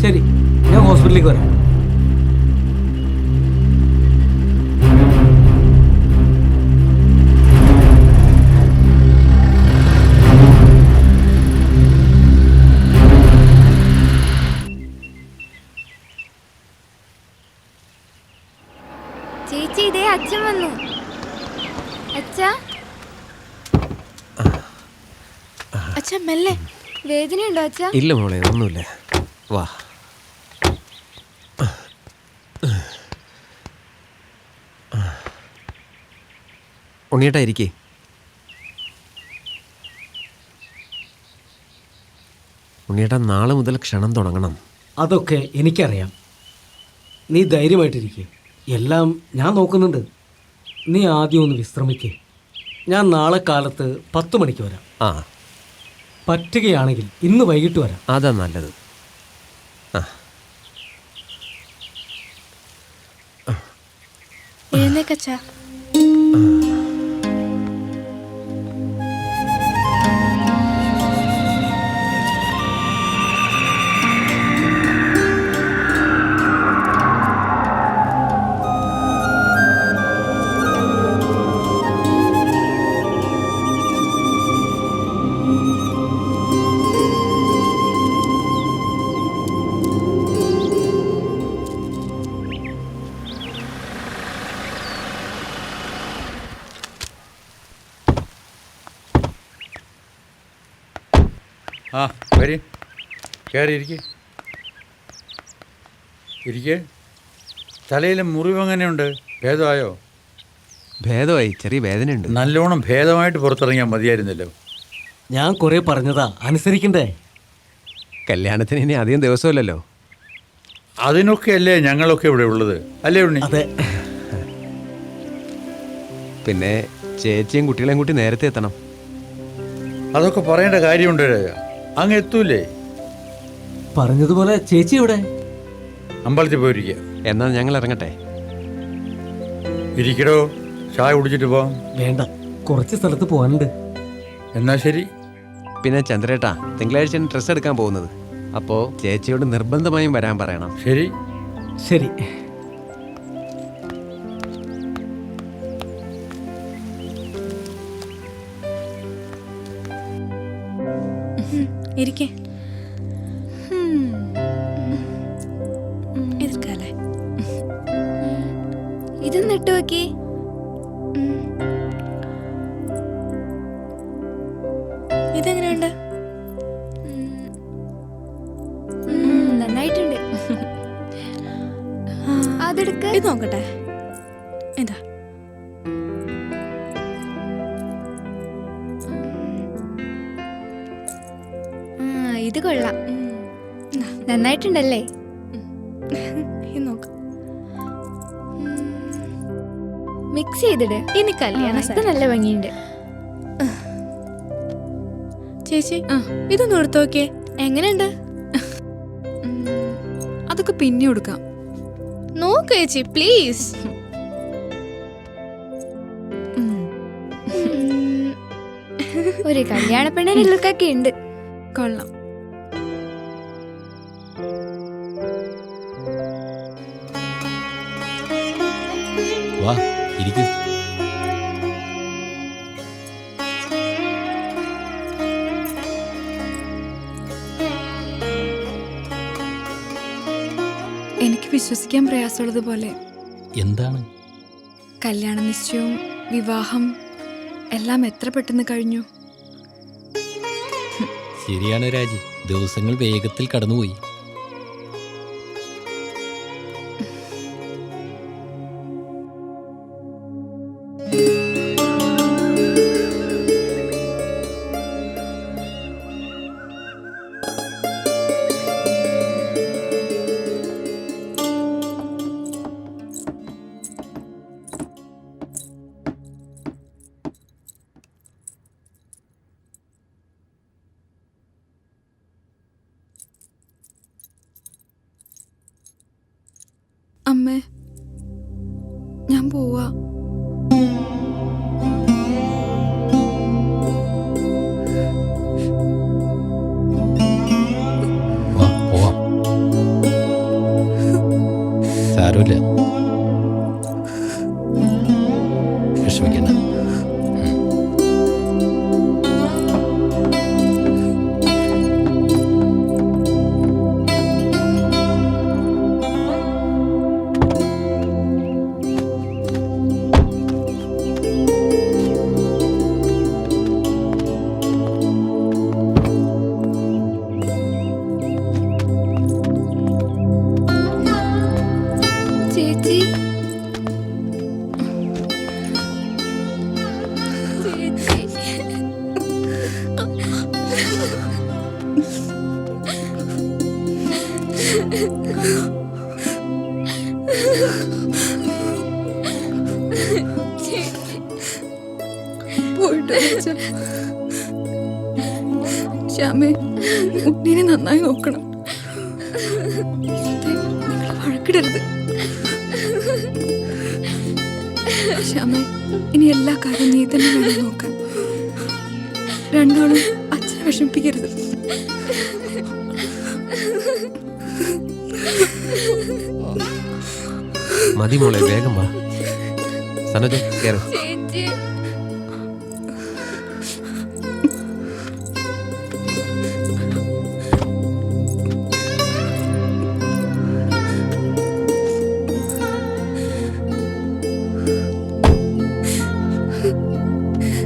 ശരി, ഞാൻ ഹോസ്പിറ്റലിലേക്ക് വരാം. ചേച്ചി, ഇതേ അച്ഛൻ വന്നു. അച്ഛാ, അച്ഛൻ മെല്ലെ. വേദനയുണ്ടോ അച്ഛാ? ഇല്ല മോളെ, ഒന്നുമില്ല. വാ. ഉണ്ണിയേട്ടാ ഇരിക്കേ. ഉണ്ണിയേട്ടാ, നാളെ മുതൽ ക്ഷണം തുടങ്ങണം. അതൊക്കെ എനിക്കറിയാം. നീ ധൈര്യമായിട്ടിരിക്കുക. എല്ലാം ഞാൻ നോക്കുന്നുണ്ട്. നീ ആദ്യം ഒന്ന് വിശ്രമിക്കേ. ഞാൻ നാളെ കാലത്ത് 10 മണിക്ക് വരാം. ആ, പറ്റുകയാണെങ്കിൽ ഇന്ന് വൈകിട്ട് വരാം. അതാ നല്ലത്. എഴുന്നേക്കച്ചാ. ആ, വരി. കയറി ഇരിക്കേ. തലയിലെ മുറിവ് എങ്ങനെയുണ്ട്? ഭേദമായോ? ഭേദമായി, ചെറിയ വേദനയുണ്ട്. നല്ലോണം ഭേദമായിട്ട് പുറത്തിറങ്ങിയാൽ മതിയായിരുന്നല്ലോ. ഞാൻ കുറേ പറഞ്ഞതാ, അനുസരിക്കണ്ടേ? കല്യാണത്തിന് ഇനി അധികം ദിവസമല്ലല്ലോ. അതിനൊക്കെ അല്ലേ ഞങ്ങളൊക്കെ ഇവിടെ ഉള്ളത്, അല്ലേ ഉണ്ണി? അതെ. പിന്നെ ചേച്ചിയും കുട്ടികളെയും കൂട്ടി നേരത്തെ എത്തണം. അതൊക്കെ പറയേണ്ട കാര്യമുണ്ട് രാജ. അങ്ങ് എത്തൂലേ? പറഞ്ഞതുപോലെ ചേച്ചി ഇവിടെ അമ്പലത്തിൽ പോയിരിക്കുക. എന്നാൽ ഞങ്ങൾ ഇറങ്ങട്ടെ. ഇരിക്കടോ, ചായ കുടിച്ചിട്ട് പോവാം. വേണ്ട, കുറച്ച് സ്ഥലത്ത് പോകാനുണ്ട്. എന്നാ ശരി. പിന്നെ ചന്ദ്രേട്ടാ, തിങ്കളാഴ്ച ഡ്രസ്സ് എടുക്കാൻ പോകുന്നത്. അപ്പോൾ ചേച്ചിയോട് നിർബന്ധമായും വരാൻ പറയണം. ശരി ശരി. ഇരിക്കേ. ഇരിക്കാല്ലേ? ഇതൊന്ന് ഇട്ട് നോക്കി. ഇതെങ്ങനെയുണ്ട്? നന്നായിട്ടുണ്ട്. അതെടുക്ക. ഇത് നോക്കട്ടെ. ഇതാ. ഇത് കൊള്ളാം. നന്നായിട്ടുണ്ടല്ലേ? നോക്ക. മിക്സ് ചെയ്തിട്. ഇനി കല്യാണം ഇത് നല്ല ഭംഗിയുണ്ട്. ചേച്ചി, ഇതൊന്നും എടുത്തു നോക്കിയേ. എങ്ങനെയുണ്ട്? അതൊക്കെ പിന്നെ കൊടുക്കാം. നോക്ക് ചേച്ചി, പ്ലീസ്. ഒരു കല്യാണ പെണ്ണിന്റെ ലുക്കൊക്കെ ഉണ്ട്. കൊള്ളാം. വാ. ഇരിക്കും. എനിക്ക് വിശ്വസിക്കാൻ പ്രയാസമുള്ളതുപോലെ എന്താണ്? കല്യാണ നിശ്ചയവും വിവാഹം എല്ലാം എത്ര പെട്ടെന്ന് കഴിഞ്ഞു. ശരിയാണ് രാജി, ദിവസങ്ങൾ വേഗത്തിൽ കടന്നുപോയി. അമ്മേ, ഞാൻ പോവാ. പോവാം. സാരമില്ല, വിഷമിക്കണ്ട. ചേച്ചി, പോയിട്ട് ശ്യാമേ, ഉണ്ണീനെ നന്നായി നോക്കണം. നിങ്ങൾ വഴക്കിടരുത്. ശ്യാമേ, ഇനി എല്ലാ കാര്യവും നീ തന്നെ വേണം നോക്കാൻ. രണ്ടാളും അച്ഛനെ വിഷമിപ്പിക്കരുത്. മതി മോളെ, വേഗം വാ. സനോജ് കേറ്.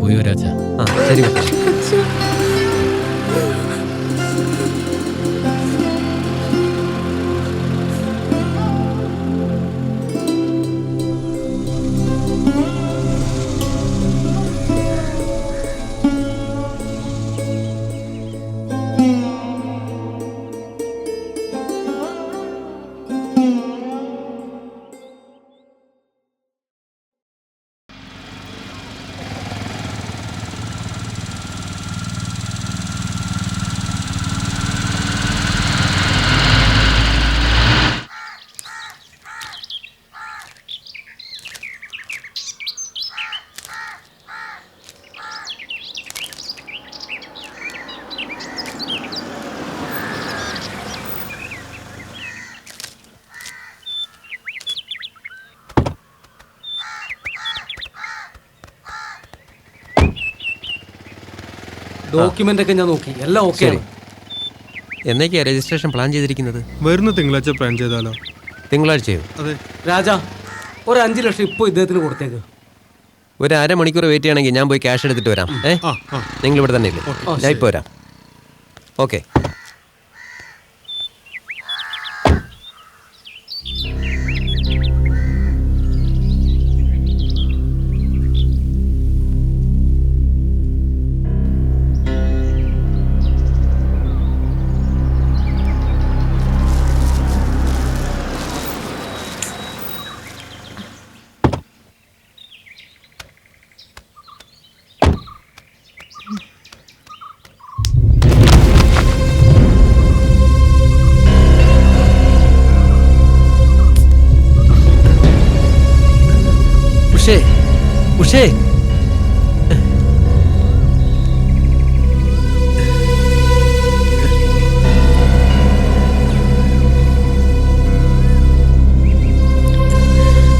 പോയോ രാജ? ആ ശരി. ഡോക്യുമെന്റ് ഒക്കെ ഞാൻ നോക്കി, എല്ലാം ഓക്കെ ആണ്. എന്നേക്കാ രജിസ്ട്രേഷൻ പ്ലാൻ ചെയ്തിരിക്കുന്നത്? വരുന്ന തിങ്കളാഴ്ച പ്ലാൻ ചെയ്താലോ? തിങ്കളാഴ്ചയോ? അതെ രാജ, ഒരു 5 ലക്ഷം ഇപ്പോൾ ഇദ്ദേഹത്തിന് കൊടുത്തേക്ക്. ഒരു അരമണിക്കൂർ വെയിറ്റ് ചെയ്യണമെങ്കിൽ ഞാൻ പോയി ക്യാഷ് എടുത്തിട്ട് വരാം. നിങ്ങൾ ഇവിടെ തന്നെ ഇല്ലേ? ഞാൻ ഇപ്പോൾ വരാം. ഓക്കെ. ഉഷേ,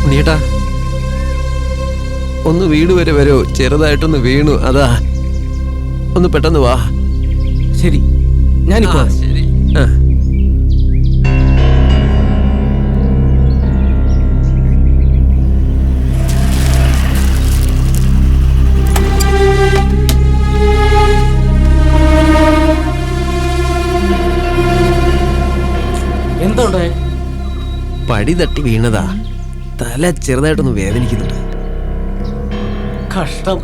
ഉണ്ണിയേട്ടാ, ഒന്ന് വീട് വരെ വരോ? ചെറുതായിട്ടൊന്ന് വീണു, അതാ. ഒന്ന് പെട്ടെന്ന് വാ. ശരി, ഞാനിപ്പോ ശരി. എന്താ ഉണ്ടായേ? പടി തട്ടി വീണതാ. തല ചെറുതായിട്ടൊന്ന് വേദനിക്കുന്നുണ്ട്. കഷ്ടം.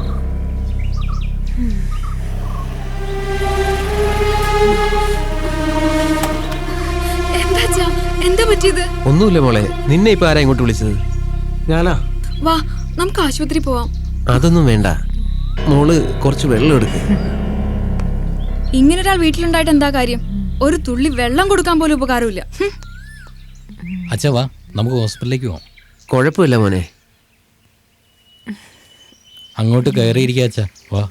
എന്താ പറ്റിയത്? ഒന്നുമില്ല മോളെ. നിന്നെ ഇപ്പൊ ആരാ ഇങ്ങോട്ട് വിളിച്ചത്? ഞാനാ. വാ, നമുക്ക് ആശുപത്രി പോവാം. അതൊന്നും വേണ്ട മോള്, കുറച്ച് വെള്ളം എടുക്ക്. ഇങ്ങനൊരാൾ വീട്ടിലുണ്ടായിട്ട് എന്താ കാര്യം? ഒരു തുള്ളി വെള്ളം കൊടുക്കാൻ പോലും ഉപകാരമില്ല. അച്ഛാ വാ, നമുക്ക് ഹോസ്പിറ്റലിലേക്ക് പോവാം. കുഴപ്പമില്ല മോനെ. അങ്ങോട്ട് കയറിയിരിക്കുക അച്ഛാ, വാ.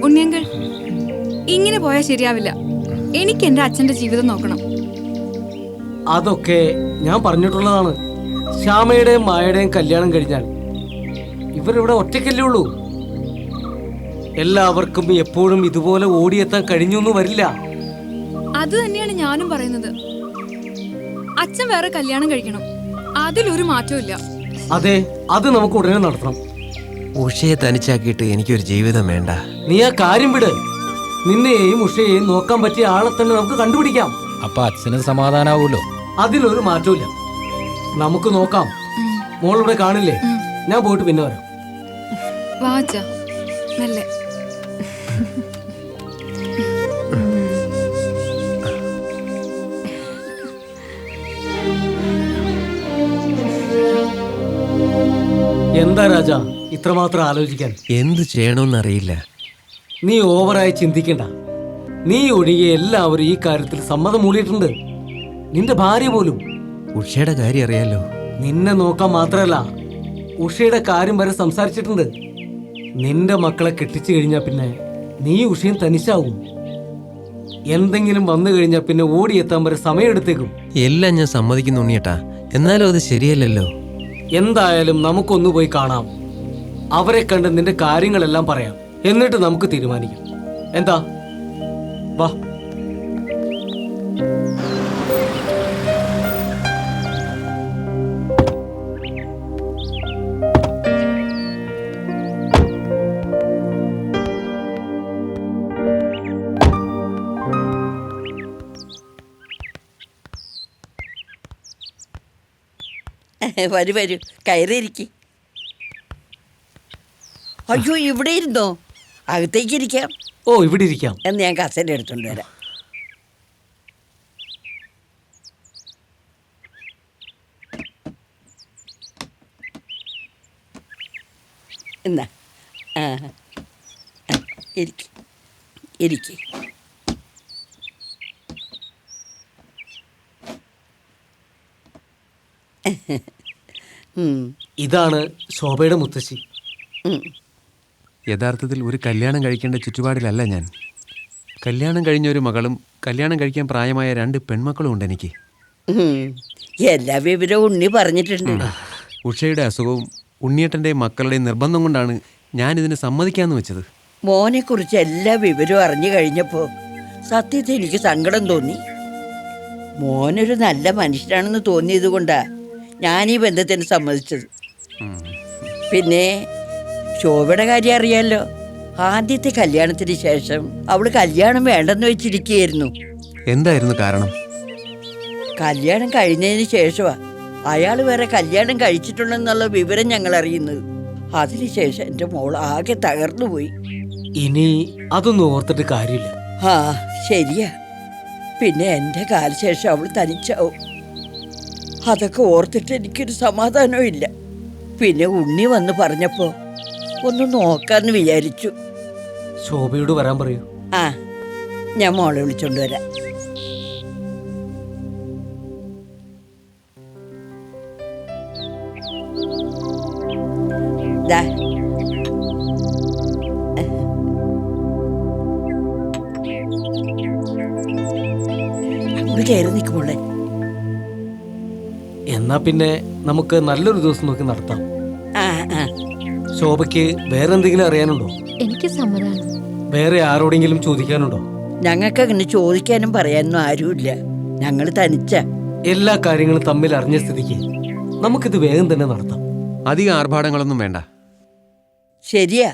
ഉണ്ണിയങ്കൾ, ഇങ്ങനെ പോയാൽ ശരിയാവില്ല. എനിക്ക് എന്റെ അച്ഛന്റെ ജീവിതം നോക്കണം. അതൊക്കെ ഞാൻ പറഞ്ഞിട്ടുള്ളതാണ്. ശ്യാമയുടെയും മായയുടെയും കല്യാണം കഴിഞ്ഞാൽ ഇവരിവിടെ ഒറ്റയ്ക്കല്ലേ ഉള്ളൂ. എല്ലാവർക്കും എപ്പോഴും ഇതുപോലെ ഓടിയെത്താൻ കഴിഞ്ഞൊന്നും വരില്ല. അത് തന്നെയാണ് ഞാനും പറയുന്നത്. അച്ഛൻ വേറെ കല്യാണം കഴിക്കണം, അതിലൊരു മാറ്റവും ഇല്ല. അതെ, അത് നമുക്ക് ഉടനെ നടത്തണം. ഉഷയെ തനിച്ചാക്കിയിട്ട് എനിക്കൊരു ജീവിതം വേണ്ട. നീ ആ കാര്യം വിട്. നിന്നെയും ഉഷയെയും നോക്കാൻ പറ്റിയ ആളെ തന്നെ നമുക്ക് കണ്ടുപിടിക്കാം. അപ്പൊ അച്ഛന് സമാധാനാവൂലോ? അതിലൊരു മാറ്റമില്ല. നമുക്ക് നോക്കാം. മോളിവിടെ കാണില്ലേ? ഞാൻ പോയിട്ട് പിന്നെ വരാം. വാ അച്ഛാ, മെല്ലെ. എന്താ രാജ ഇത്രമാത്രം ആലോചിക്കാൻ? എന്ത് ചെയ്യണമെന്നറിയില്ല. നീ ഓവറായി ചിന്തിക്കണ്ട. നീ ഒഴികെ എല്ലാവരും ഈ കാര്യത്തിൽ സമ്മതം മൂളിയിട്ടുണ്ട്. നിന്റെ ഭാര്യ പോലും. ഉഷയുടെ കാര്യം അറിയാലോ. നിന്നെ നോക്കാൻ മാത്രല്ല, ഉഷയുടെ കാര്യം വരെ സംസാരിച്ചിട്ടുണ്ട്. നിന്റെ മക്കളെ കെട്ടിച്ചു കഴിഞ്ഞാൽ പിന്നെ നീ ഉഷയും തനിച്ചാവും. എന്തെങ്കിലും വന്നു കഴിഞ്ഞാൽ പിന്നെ ഓടിയെത്താൻ വരെ സമയമെടുത്തേക്കും. എല്ലാം ഞാൻ സമ്മതിക്കുന്നു ഉണ്ണിയേട്ടാ, എന്നാലും അത് ശരിയല്ലല്ലോ. എന്തായാലും നമുക്കൊന്നു പോയി കാണാം. അവരെ കണ്ട് നിന്റെ കാര്യങ്ങളെല്ലാം പറയാം. എന്നിട്ട് നമുക്ക് തീരുമാനിക്കാം. എന്താ? വാ. വരൂ വരൂ, കയറിയിരിക്കും. അയ്യോ, ഇവിടെ ഇരുന്നോ? അകത്തേക്ക് ഇരിക്കാം. ഓ, ഇവിടെ ഇരിക്കാം. എന്ന് ഞാൻ കസേര എടുത്തോണ്ട് വരാം. എന്നാ ഇരിക്ക്. ഇതാണ് ശോഭയുടെ മുത്തശ്ശി. യഥാർത്ഥത്തിൽ ഒരു കല്യാണം കഴിക്കേണ്ട ചുറ്റുപാടിലല്ല ഞാൻ. കല്യാണം കഴിഞ്ഞ ഒരു മകളും കല്യാണം കഴിക്കാൻ പ്രായമായ 2 പെൺമക്കളും ഉണ്ട് എനിക്ക്. എല്ലാ വിവരവും ഉണ്ണി പറഞ്ഞിട്ടുണ്ട്. ഉഷയുടെ അസുഖവും ഉണ്ണിയേട്ടൻ്റെയും മക്കളുടെയും നിർബന്ധം കൊണ്ടാണ് ഞാനിതിന് സമ്മതിക്കാമെന്ന് വെച്ചത്. മോനെക്കുറിച്ച് എല്ലാ വിവരവും അറിഞ്ഞു കഴിഞ്ഞപ്പോൾ സത്യത്തിൽ എനിക്ക് സങ്കടം തോന്നി. മോനൊരു നല്ല മനുഷ്യനാണെന്ന് തോന്നിയത് കൊണ്ടാ ഞാനീ ബന്ധത്തിന് സമ്മതിച്ചത്. പിന്നെ ശോഭയുടെ കാര്യം അറിയാലോ. ആദ്യത്തെ കല്യാണത്തിന് ശേഷം അവള് കല്യാണം വേണ്ടെന്ന് വെച്ചിരിക്കുകയായിരുന്നു. എന്തായിരുന്നു കാരണം? കല്യാണം കഴിഞ്ഞതിന് ശേഷമാ അയാൾ വേറെ കല്യാണം കഴിച്ചിട്ടുണ്ടെന്നുള്ള വിവരം ഞങ്ങൾ അറിയുന്നത്. അതിനുശേഷം എൻ്റെ മോൾ ആകെ തകർന്നുപോയി. ഇനി അതൊന്നും ഓർത്തിട്ട് കാര്യമില്ല. ആ, ശരിയാ. പിന്നെ എൻ്റെ കാലശേഷം അവൾ തനിച്ചാവും. അതൊക്കെ ഓർത്തിട്ട് എനിക്കൊരു സമാധാനവും ഇല്ല. പിന്നെ ഉണ്ണി വന്ന് പറഞ്ഞപ്പോൾ ഒന്ന് നോക്കാന്ന് വിചാരിച്ചു. ശോഭയോട് വരാൻ പറയൂ. ആ, ഞാൻ മോളെ വിളിച്ചോണ്ട് വരാം. ദാ കയറി നിൽക്കുമ്പോളെ. എന്നാ പിന്നെ നമുക്ക് നല്ലൊരു ദിവസം നോക്കി നടത്താം. ആ ആ ശോഭയ്ക്ക് വേറെ എന്തെങ്കിലും അറിയാനുണ്ടോ? എനിക്ക് സമ്മതമാണ്. വേറെ ആരോടെങ്കിലും ചോദിക്കാനുണ്ടോ? ഞങ്ങൾക്ക് അങ്ങനെ ചോദിക്കാനും പറയാനൊന്നും ആരുമില്ല. ഞങ്ങൾ തനിച്ച. എല്ലാ കാര്യങ്ങളും തമ്മിൽ അറിഞ്ഞ സ്ഥിതിക്ക് നമുക്കിത് വേഗം തന്നെ നടത്താം. അധികം ആർഭാടങ്ങളൊന്നും വേണ്ട. ശരിയാ,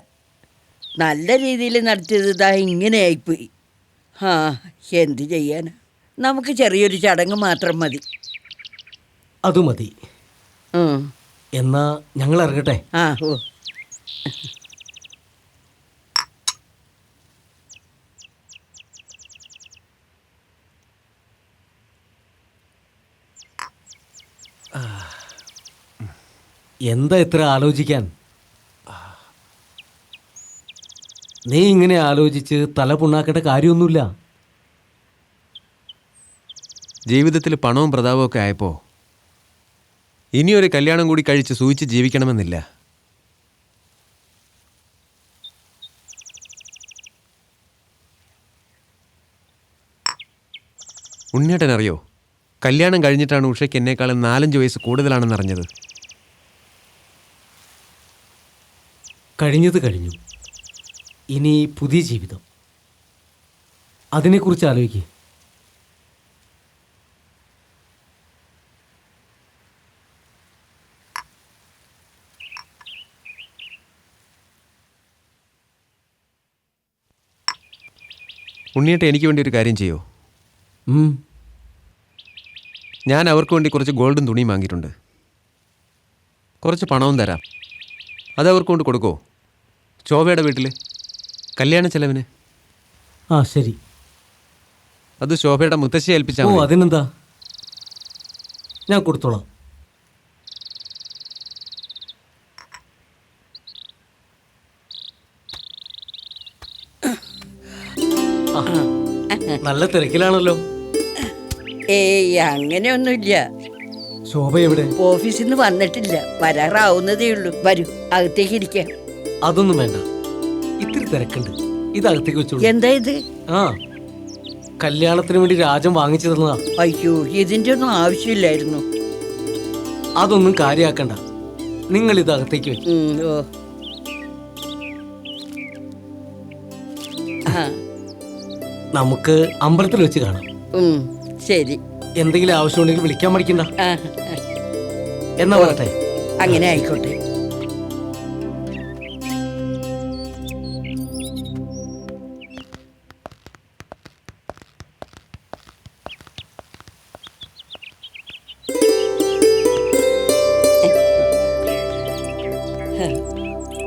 നല്ല രീതിയിൽ നടത്തിയത് ഇതാ ഇങ്ങനെയായിപ്പോയി. ആ എന്ത് ചെയ്യാനാ, നമുക്ക് ചെറിയൊരു ചടങ്ങ് മാത്രം മതി. അത് മതി. എന്നാ ഞങ്ങൾ ഇറങ്ങട്ടെ. ആ ഓ എന്താ ഇത്ര ആലോചിക്കാൻ? നീ ഇങ്ങനെ ആലോചിച്ച് തല പുണ്ണാക്കേണ്ട കാര്യമൊന്നുമില്ല. ജീവിതത്തിൽ പണവും പ്രതാപവും ഒക്കെ ആയപ്പോൾ ഇനിയൊരു കല്യാണം കൂടി കഴിച്ച് സൂചിച്ച് ജീവിക്കണമെന്നില്ല. ഉണ്ണിയേട്ടൻ അറിയോ, കല്യാണം കഴിഞ്ഞിട്ടാണ് ഉഷയ്ക്ക് എന്നേക്കാളും 4-5 വയസ്സ് കൂടുതലാണെന്ന് അറിഞ്ഞത്. കഴിഞ്ഞത് കഴിഞ്ഞു. ഇനി പുതിയ ജീവിതം, അതിനെക്കുറിച്ച് ആലോചിക്കുക. ഉണ്ണിയേട്ടൻ എനിക്ക് വേണ്ടി ഒരു കാര്യം ചെയ്യോ? ഞാൻ അവർക്ക് വേണ്ടി കുറച്ച് ഗോൾഡും തുണിയും വാങ്ങിയിട്ടുണ്ട്. കുറച്ച് പണവും തരാം. അത് അവർക്ക് കൊണ്ട് കൊടുക്കോ? ശോഭയുടെ വീട്ടിൽ കല്യാണ ചെലവിന്. ആ ശരി. അത് ശോഭയുടെ മുത്തശ്ശിയെ ഏൽപ്പിച്ചാൽ മതി. അതിനെന്താ, ഞാൻ കൊടുത്തോളാം. നല്ല തിരക്കിലാണല്ലോ. ഏയ് അങ്ങനെയൊന്നുമില്ല. ശോഭ എവിടെ? ഓഫീസിൽ നിന്ന് വന്നിട്ടില്ല, വരാറാവുന്നതേ ഉള്ളൂ. വരൂ, അകത്തേക്ക് ഇരിക്കാം. അതൊന്നും വേണ്ട, ഇത്തിരി തിരക്കുണ്ട്. ഇത് അകത്തേക്ക് വെച്ചോളൂ. എന്താ ഇത്? ആ, കല്യാണത്തിന് വേണ്ടി രാജൻ വാങ്ങിച്ചു തന്നതാ. അയ്യോ, ഇതിന്റെ ഒന്നും ആവശ്യമില്ലായിരുന്നു. അതൊന്നും കാര്യാക്കണ്ട, നിങ്ങൾ ഇത് അകത്തേക്ക് വെക്കും. ഓ നമുക്ക് അമ്പലത്തിൽ വെച്ച് കാണാം. ശരി. എന്തെങ്കിലും ആവശ്യമുണ്ടെങ്കിൽ വിളിക്കാൻ മടിക്കണ്ട. എന്നാ പറട്ടെ. അങ്ങനെ ആയിക്കോട്ടെ.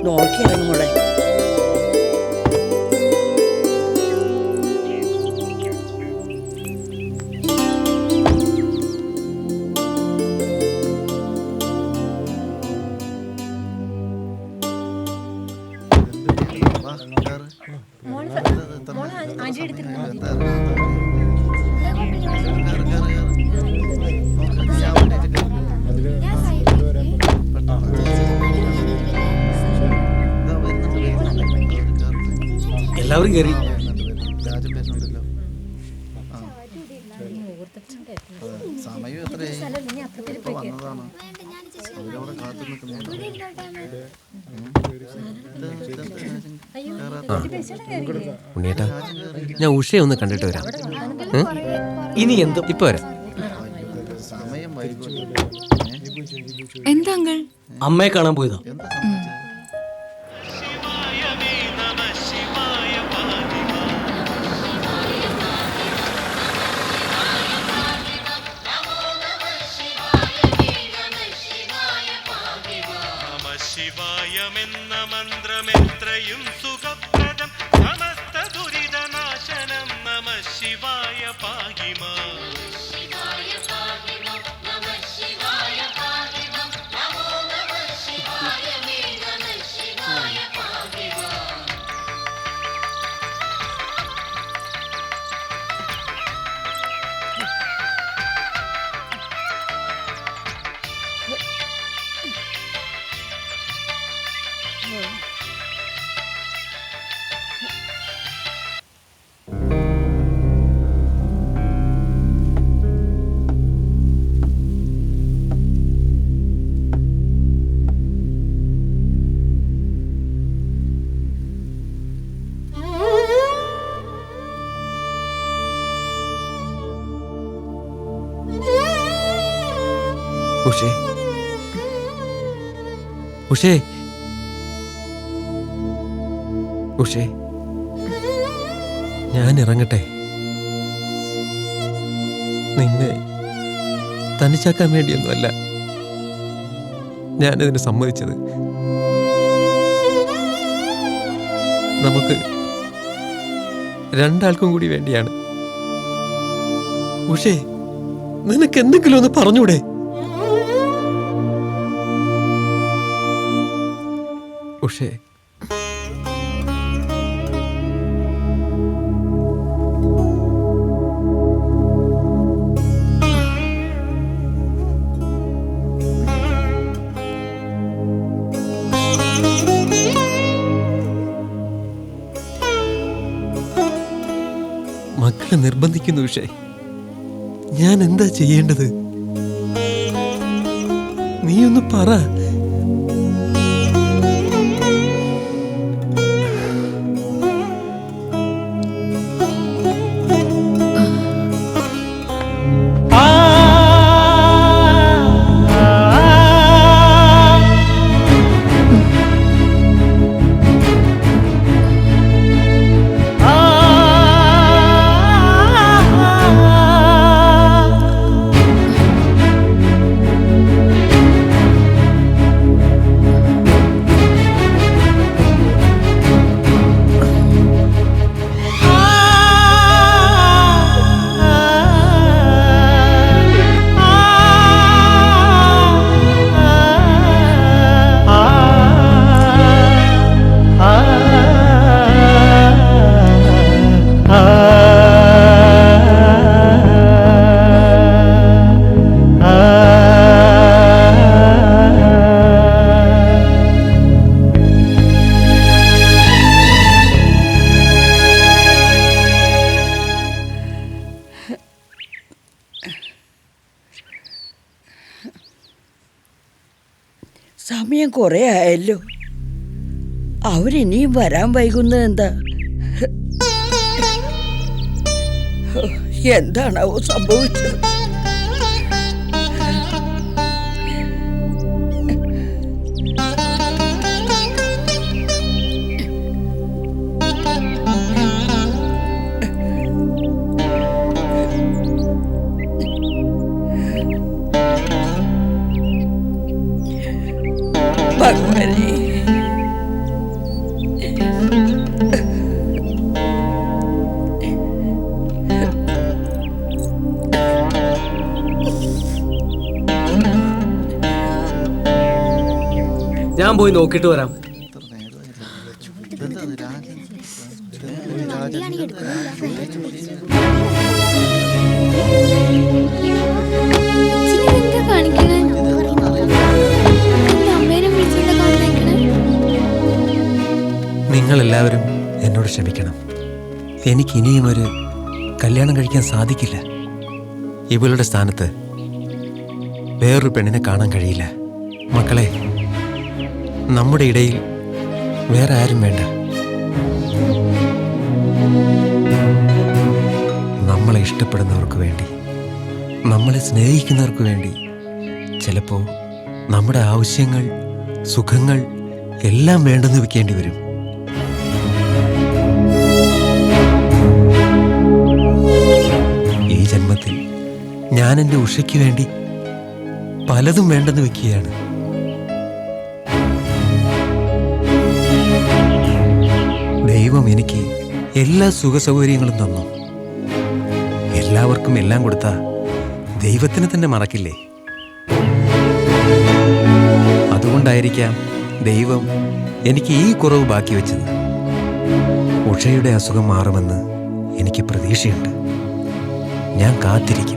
നോക്കിയിറങ്ങോളെ. എല്ലാവരും കയറി. സമയം വന്നതാണ്. ഉണ്ണിയേട്ടാ, ഞാൻ ഉഷയെ ഒന്ന് കണ്ടിട്ട് വരാം. ഇനി എന്ത്? ഇപ്പൊ വരാം. എന്താ അങ്കിൾ? അമ്മയെ കാണാൻ പോയതാ. ശിവായമെന്ന മന്ത്രമെത്രയും സുഖപ്രദം സമസ്ത ദുരിതനാശനം നമ ശിവായ പാഹിമാ. ഉഷേ ഉഷേ ഉഷേ ഞാൻ ഇറങ്ങട്ടെ. നിന്നെ തനിച്ചാക്കാൻ വേണ്ടിയൊന്നുമല്ല ഞാനിതിന് സമ്മതിച്ചത്. നമുക്ക് രണ്ടാൾക്കും കൂടി വേണ്ടിയാണ്. ഉഷേ, നിനക്ക് എന്തെങ്കിലും ഒന്ന് പറഞ്ഞൂടെ? ഉഷേ, മക്കളെ നിർബന്ധിക്കുന്നു. ഉഷേ, ഞാൻ എന്താ ചെയ്യേണ്ടത്? നീയൊന്ന് പറ. സമയം കുറെ ആയല്ലോ. അവരിനിയും വരാൻ വൈകുന്നത് എന്താ? എന്താണാവോ സംഭവിച്ചത്? ഭഗവാനേ, ഞാൻ പോയി നോക്കിയിട്ട് വരാം. നിങ്ങളെല്ലാവരും എന്നോട് ക്ഷമിക്കണം. എനിക്ക് ഇനിയും ഒരു കല്യാണം കഴിക്കാൻ സാധിക്കില്ല. ഇവളുടെ സ്ഥാനത്ത് വേറൊരു പെണ്ണിനെ കാണാൻ കഴിയില്ല. മക്കളെ, നമ്മുടെ ഇടയിൽ വേറെ ആരും വേണ്ട. നമ്മളെ ഇഷ്ടപ്പെടുന്നവർക്ക് വേണ്ടി, നമ്മളെ സ്നേഹിക്കുന്നവർക്ക് വേണ്ടി ചിലപ്പോൾ നമ്മുടെ ആവശ്യങ്ങൾ, സുഖങ്ങൾ എല്ലാം വേണ്ടെന്ന് വെക്കേണ്ടി വരും. ഈ ജന്മത്തിൽ ഞാൻ എൻ്റെ ഉഷയ്ക്ക് വേണ്ടി പലതും വേണ്ടെന്ന് വെക്കുകയാണ്. ദൈവം എനിക്ക് എല്ലാ സുഖസൗകര്യങ്ങളും തന്നു. എല്ലാവർക്കും എല്ലാം കൊടുത്ത ദൈവത്തിന് തന്നെ മറക്കില്ലേ? അതുകൊണ്ടായിരിക്കാം ദൈവം എനിക്ക് ഈ കുറവ് ബാക്കി വെച്ചത്. ഉഷയുടെ അസുഖം മാറുമെന്ന് എനിക്ക് പ്രതീക്ഷയുണ്ട്. ഞാൻ കാത്തിരിക്കും.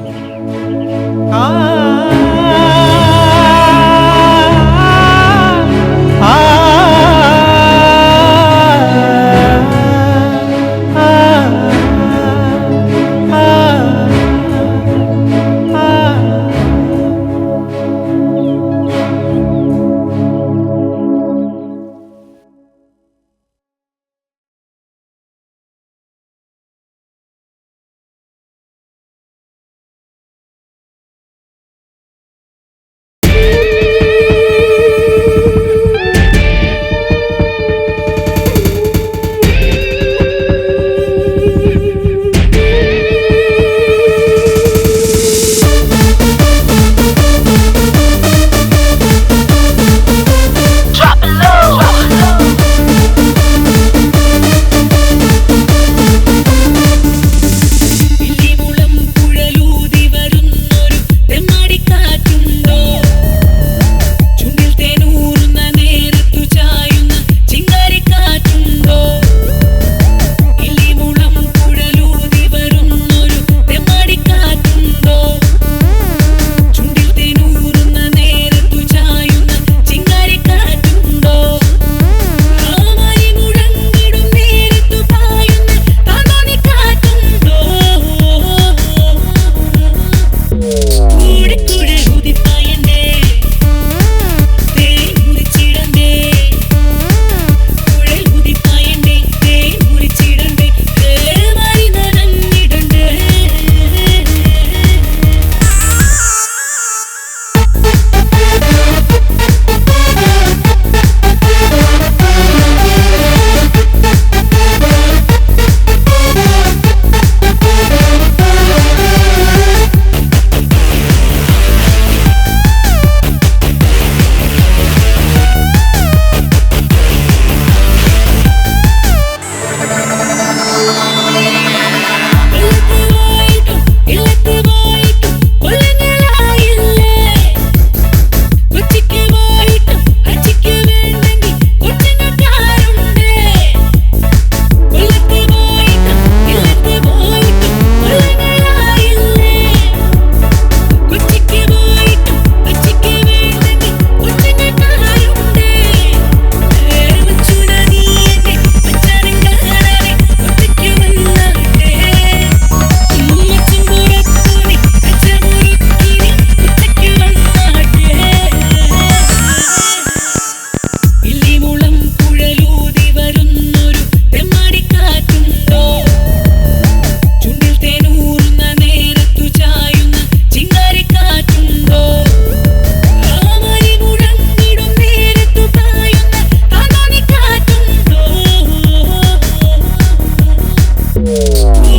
നീ